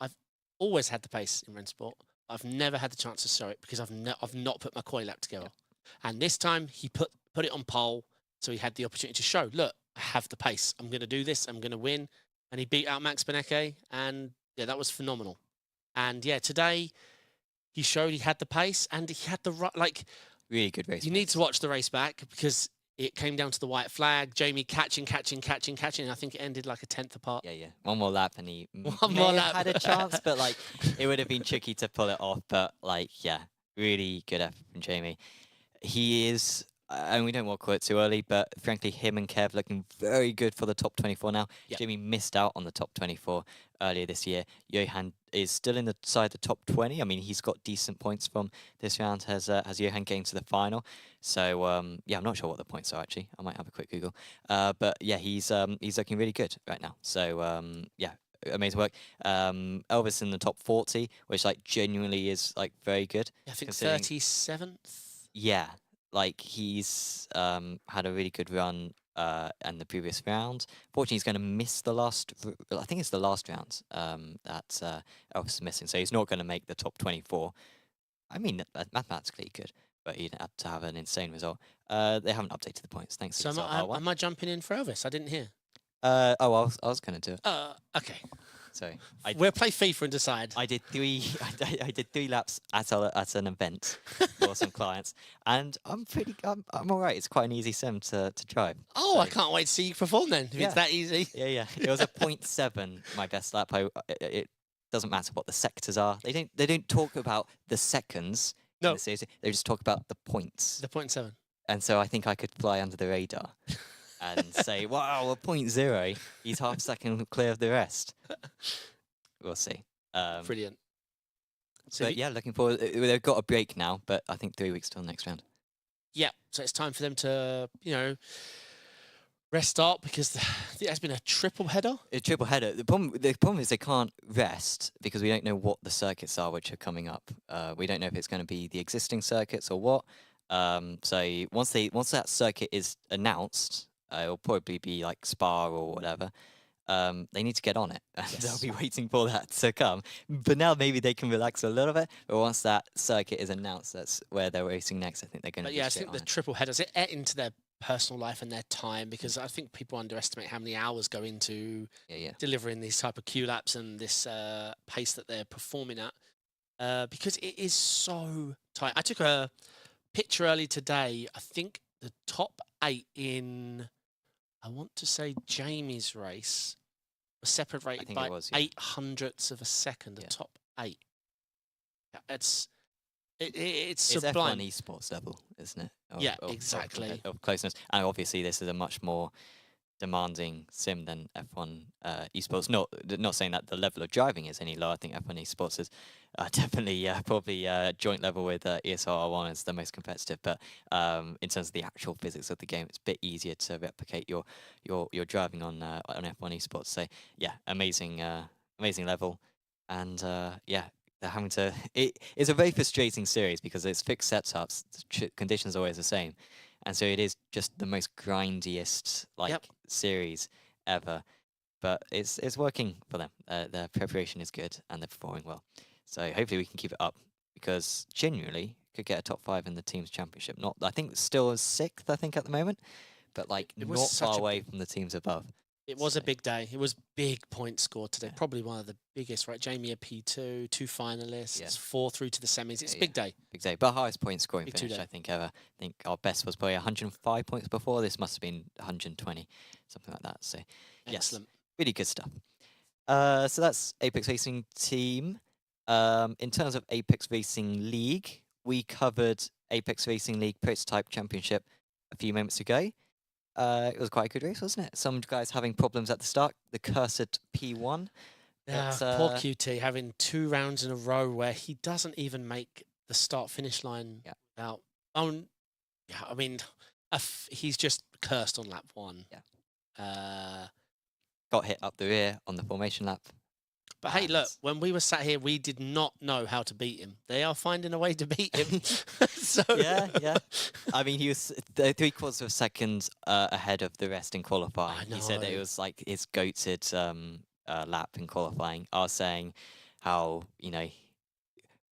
Speaker 2: I've always had the pace in Rensport. I've never had the chance to show it because I've not put my coil lap together. And this time he put it on pole, so he had the opportunity to show, look, I have the pace. I'm going to do this. I'm going to win. And he beat out Max Benecke, and yeah, that was phenomenal. And yeah, today he showed he had the pace and he had the like.
Speaker 1: Really good race.
Speaker 2: You need to watch the race back because it came down to the white flag. Jamie catching. And I think it ended like a 10th apart.
Speaker 1: Yeah. One more lap and he
Speaker 2: had
Speaker 1: a chance, but like it would have been tricky to pull it off. But like, yeah, really good effort from Jamie. He is, and we don't want to call it too early, but frankly, him and Kev looking very good for the top 24 now.
Speaker 2: Yep.
Speaker 1: Jamie missed out on the top 24 earlier this year. Johan is still in the side the top 20. I mean, he's got decent points from this round. Has Johan getting to the final? So yeah, I'm not sure what the points are actually. I might have a quick Google. But yeah, he's looking really good right now. So yeah, amazing work. Elvis in the top 40, which like genuinely is like very good.
Speaker 2: I think 37th.
Speaker 1: Yeah, like he's had a really good run in the previous round. Fortunately, he's going to miss the last. I think it's the last round that Elvis is missing, so he's not going to make the top 24. I mean, mathematically he could, but he'd have to have an insane result. They haven't updated the points. Thanks.
Speaker 2: So am I jumping in for Elvis? I didn't hear.
Speaker 1: I was going to do it.
Speaker 2: Okay.
Speaker 1: Sorry.
Speaker 2: We'll play FIFA and decide.
Speaker 1: I did 3. I did 3 laps at an event for some clients, and I'm all right. It's quite an easy sim to drive.
Speaker 2: Oh,
Speaker 1: so.
Speaker 2: I can't wait to see you perform then. If it's that easy.
Speaker 1: Yeah. It was a 0.7 my best lap. It doesn't matter what the sectors are. They don't talk about the seconds.
Speaker 2: No.
Speaker 1: In the series. They just talk about the points.
Speaker 2: The 0.7.
Speaker 1: And so I think I could fly under the radar. And say, wow, a 0.0, he's half a second clear of the rest. We'll see.
Speaker 2: Brilliant. So
Speaker 1: but yeah, looking forward. They've got a break now, but I think 3 weeks till next round.
Speaker 2: Yeah, so it's time for them to, rest up because it has been a triple header.
Speaker 1: A triple header. The problem is they can't rest because we don't know what the circuits are which are coming up. We don't know if it's going to be the existing circuits or what. So once that circuit is announced, it'll probably be like Spa or whatever. they need to get on it. And they'll
Speaker 2: Yes.
Speaker 1: be waiting for that to come. But now maybe they can relax a little bit. But once that circuit is announced, that's where they're racing next. I think they're going to
Speaker 2: But
Speaker 1: be
Speaker 2: yeah, I
Speaker 1: straight
Speaker 2: think
Speaker 1: on
Speaker 2: the
Speaker 1: it.
Speaker 2: triple headers it ate into their personal life and their time, because I think people underestimate how many hours go into
Speaker 1: Yeah.
Speaker 2: delivering these type of Q laps and this pace that they're performing at, because it is so tight. I took a picture early today. I think the top 8 in, I want to say, Jamie's race was
Speaker 1: I
Speaker 2: separated
Speaker 1: think
Speaker 2: by
Speaker 1: it was, yeah.
Speaker 2: 800ths of a second. The
Speaker 1: Yeah.
Speaker 2: top 8. It's
Speaker 1: It's
Speaker 2: sublime.
Speaker 1: F1 esports level, isn't it?
Speaker 2: Yeah, exactly.
Speaker 1: Of closeness. And obviously, this is a much more demanding sim than F1 esports. Not saying that the level of driving is any lower. I think F1 esports is definitely probably joint level with ESR R1 is the most competitive. But in terms of the actual physics of the game, it's a bit easier to replicate your driving on F1 esports. So yeah, amazing level, and yeah. They're having to. It's a very frustrating series because it's fixed setups. The conditions are always the same, and so it is just the most grindiest
Speaker 2: Yep.
Speaker 1: series ever. But it's working for them. Their preparation is good and they're performing well. So hopefully we can keep it up because genuinely could get a top 5 in the teams championship. Not I think still 6th I think at the moment, but
Speaker 2: It was
Speaker 1: not
Speaker 2: such
Speaker 1: far
Speaker 2: a
Speaker 1: away from the teams above.
Speaker 2: It was a
Speaker 1: So,
Speaker 2: big day. It was big point score today.
Speaker 1: Yeah.
Speaker 2: Probably one of the biggest, right? Jamie a P2, 2 finalists,
Speaker 1: Yeah.
Speaker 2: 4 through to the semis. It's a
Speaker 1: Yeah,
Speaker 2: big day.
Speaker 1: big day. But highest point scoring
Speaker 2: Big
Speaker 1: finish
Speaker 2: two-day.
Speaker 1: I think ever. I think our best was probably 105 points before. This must have been 120, something like that. So yes,
Speaker 2: Excellent.
Speaker 1: really good stuff. So that's Apex Racing Team. In terms of Apex Racing League, we covered Apex Racing League Prototype Championship a few moments ago. It was quite a good race, wasn't it? Some guys having problems at the start. The cursed P1.
Speaker 2: Poor QT having 2 rounds in a row where he doesn't even make the start-finish line
Speaker 1: Yeah.
Speaker 2: without... yeah, I mean, he's just cursed on lap 1.
Speaker 1: Yeah. Got hit up the rear on the formation lap.
Speaker 2: But hey, look, when we were sat here, we did not know how to beat him. They are finding a way to beat him. So
Speaker 1: Yeah. I mean, he was 3/4 of a second ahead of the rest in qualifying.
Speaker 2: I
Speaker 1: He said that it
Speaker 2: know.
Speaker 1: was like his goated lap in qualifying. I was saying how,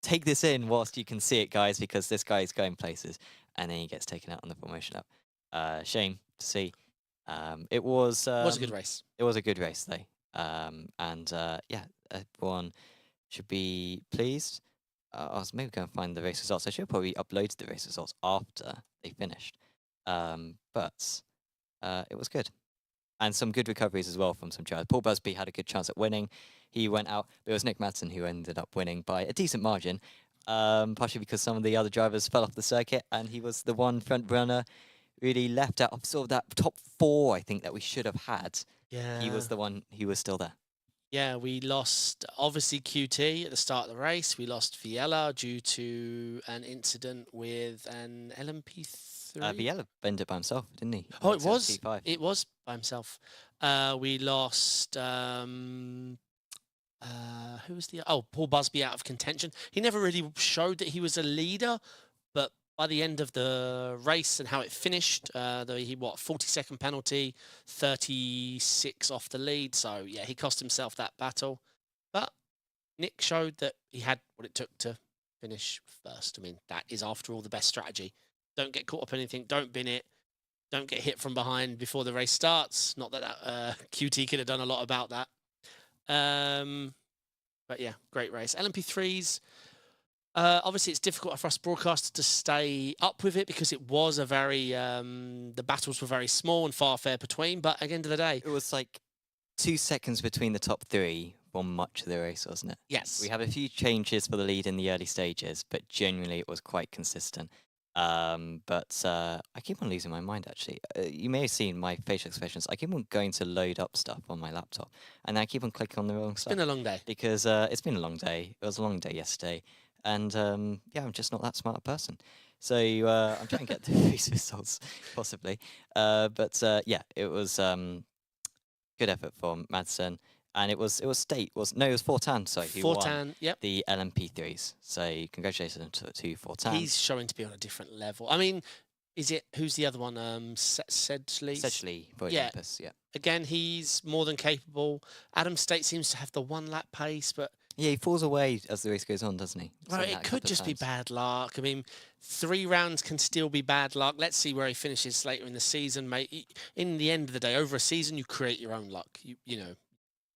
Speaker 1: take this in whilst you can see it, guys, because this guy is going places. And then he gets taken out on the formation lap. Shame to see. It was
Speaker 2: Was a good race.
Speaker 1: It was a good race, though. Yeah, everyone should be pleased. I was maybe going to find the race results. I should have probably uploaded the race results after they finished. But it was good. And some good recoveries as well from some drivers. Paul Busby had a good chance at winning. He went out. But it was Nick Madsen who ended up winning by a decent margin, partially because some of the other drivers fell off the circuit, and he was the one front runner really left out of sort of that top 4, I think, that we should have had.
Speaker 2: Yeah.
Speaker 1: He was the one who was still there.
Speaker 2: Yeah, we lost, obviously, QT at the start of the race. We lost Viella due to an incident with an LMP3.
Speaker 1: Viella ended up by himself, didn't he?
Speaker 2: Oh, it was.
Speaker 1: T5.
Speaker 2: It was by himself. We lost. Who was the? Oh, Paul Busby out of contention. He never really showed that he was a leader, but by the end of the race and how it finished, 40-second penalty, 36 off the lead. So yeah, he cost himself that battle. But Nick showed that he had what it took to finish first. I mean, that is after all the best strategy. Don't get caught up in anything. Don't bin it. Don't get hit from behind before the race starts. Not that QT could have done a lot about that. But yeah, great race. LMP3s. Obviously, it's difficult for us broadcasters to stay up with it because it was a very the battles were very small and far fair between. But at the end of the day,
Speaker 1: It was like 2 seconds between the top 3 for much of the race, wasn't it?
Speaker 2: yes,
Speaker 1: We had a few changes for the lead in the early stages, but generally it was quite consistent. But I keep on losing my mind, actually. You may have seen my facial expressions. I keep on going to load up stuff on my laptop, and I keep on clicking on the wrong
Speaker 2: it's
Speaker 1: stuff.
Speaker 2: been a long day.
Speaker 1: Because it's been a long day. It was a long day yesterday. And yeah, I'm just not that smart a person. So I'm trying to get the race results, possibly. But yeah, it was good effort from Madsen. And it was State, it was Fortan, sorry, who won
Speaker 2: Fortan, yep.
Speaker 1: the LMP3s. So congratulations to Fortan.
Speaker 2: He's showing to be on a different level. I mean, Is it who's the other one? Sedgley.
Speaker 1: Sedgley for
Speaker 2: Yeah.
Speaker 1: Olympus, yeah.
Speaker 2: Again, he's more than capable. Adam State seems to have the 1 lap pace, but
Speaker 1: Yeah, he falls away as the race goes on, doesn't he?
Speaker 2: well,
Speaker 1: Seen that
Speaker 2: it
Speaker 1: a
Speaker 2: could
Speaker 1: couple of
Speaker 2: just be
Speaker 1: times.
Speaker 2: bad luck. I mean, 3 rounds can still be bad luck. Let's see where he finishes later in the season, mate. In the end of the day, over a season, you create your own luck. You know,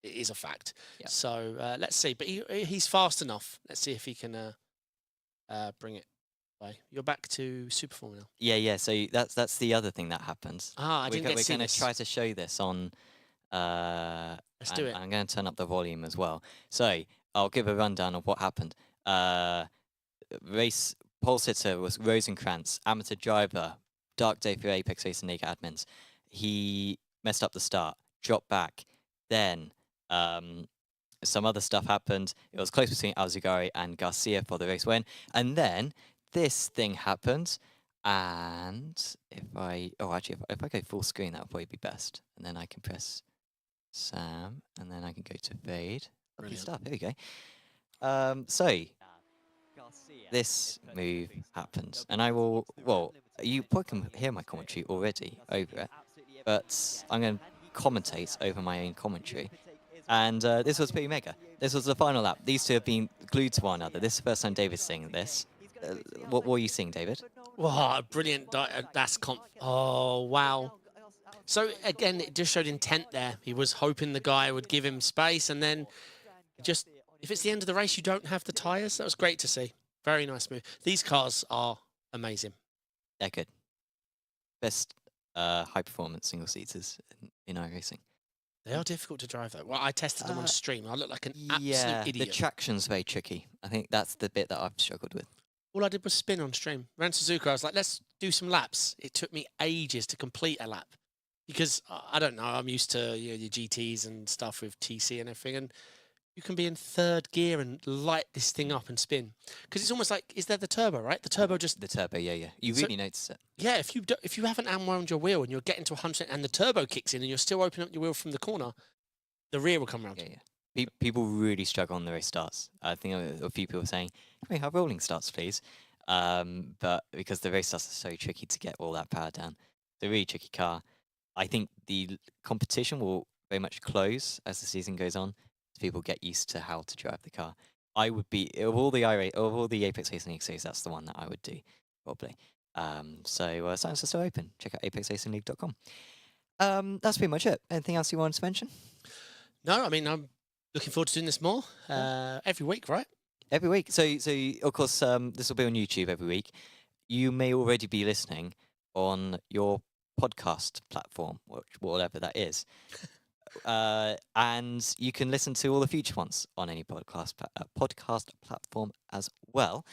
Speaker 2: it is a fact.
Speaker 1: Yeah.
Speaker 2: So let's see. But he's fast enough. Let's see if he can bring it away. You're back to Super Formula.
Speaker 1: Yeah. So that's the other thing that happens.
Speaker 2: Ah, I didn't get to see
Speaker 1: We're going
Speaker 2: this.
Speaker 1: to try to show this on.
Speaker 2: Let's do it.
Speaker 1: I'm going to turn up the volume as well. So I'll give a rundown of what happened. Race pole sitter was Rosenkrantz, amateur driver. Dark day for Apex Racing League admins. He messed up the start, dropped back. Then some other stuff happened. It was close between Alzugari and Garcia for the race win. And then this thing happened. And if I if I go full screen, that would probably be best. And then I can press Sam, and then I can go to fade. Lovely
Speaker 2: Brilliant.
Speaker 1: stuff. Here we go. So this move happened, and I will. Well, you probably can hear my commentary already over it, but I'm going to commentate over my own commentary. And this was pretty mega. This was the final lap. These two have been glued to one another. This is the first time David's seeing this. What were you seeing, David?
Speaker 2: Wow, brilliant. Oh, wow. So, again, it just showed intent there. He was hoping the guy would give him space, and then just, if it's the end of the race, you don't have the tyres. That was great to see. Very nice move. These cars are amazing.
Speaker 1: They're good. Best high-performance single-seaters in iRacing.
Speaker 2: They are difficult to drive, though. Well, I tested them on stream. I look like an absolute idiot.
Speaker 1: The traction's very tricky. I think that's the bit that I've struggled with.
Speaker 2: All I did was spin on stream. Ran Suzuka, I was like, let's do some laps. It took me ages to complete a lap. Because, I don't know, I'm used to your GTs and stuff with TC and everything. And you can be in 3rd gear and light this thing up and spin. Because it's almost like, is there the turbo, right? The turbo just...
Speaker 1: The turbo, yeah. You really notice it.
Speaker 2: Yeah, if you haven't unwound your wheel and you're getting to 100% and the turbo kicks in and you're still opening up your wheel from the corner, the rear will come around.
Speaker 1: Yeah. People really struggle on the race starts. I think a few people are saying, can we have rolling starts, please? But because the race starts are so tricky to get all that power down. It's a really tricky car. I think the competition will very much close as the season goes on, so people get used to how to drive the car. I would be, of all the Apex Racing League series, that's the one that I would do, probably. So signs are still open. Check out apexracingleague.com. That's pretty much it. Anything else you wanted to mention?
Speaker 2: No, I mean, I'm looking forward to doing this more every week, right? Every
Speaker 1: week. So of course, this will be on YouTube every week. You may already be listening on your podcast platform, whatever that is. And you can listen to all the future ones on any podcast platform as well.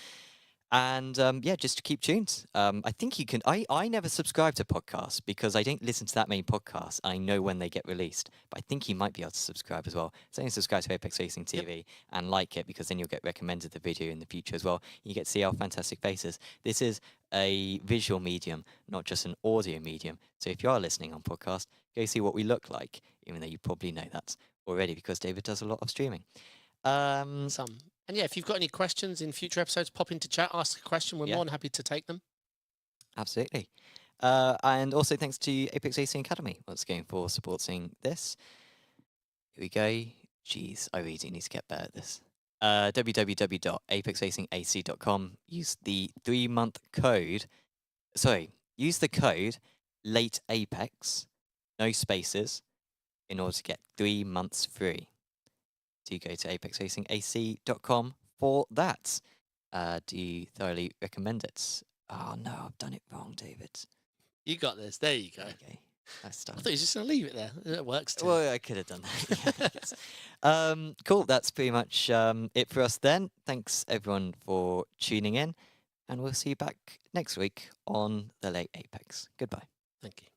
Speaker 1: And just keep tuned. I think you can. I never subscribe to podcasts because I don't listen to that many podcasts. I know when they get released, but I think you might be able to subscribe as well. So only subscribe to Apex Racing TV and like it, because then you'll get recommended the video in the future as well. You get to see our fantastic faces. This is a visual medium, not just an audio medium. So if you are listening on podcast, go see what we look like, even though you probably know that already because David does a lot of streaming.
Speaker 2: And yeah, if you've got any questions in future episodes, pop into chat, ask a question. We're more than happy to take them.
Speaker 1: Absolutely. And also thanks to Apex Racing Academy once again for supporting this. Here we go. Jeez, I really do need to get better at this. www.apexracingac.com. Use the 3-month code. Use the code LATEAPEX, no spaces, in order to get 3 months free. Do go to apexracingac.com for that. Do you thoroughly recommend it? Oh no, I've done it wrong, David.
Speaker 2: You got this. There you go.
Speaker 1: Okay. Nice stuff.
Speaker 2: I thought you were just going to leave it there. It works too.
Speaker 1: Well, I could have done that. Cool. That's pretty much it for us then. Thanks everyone for tuning in, and we'll see you back next week on the Late Apex. Goodbye.
Speaker 2: Thank you.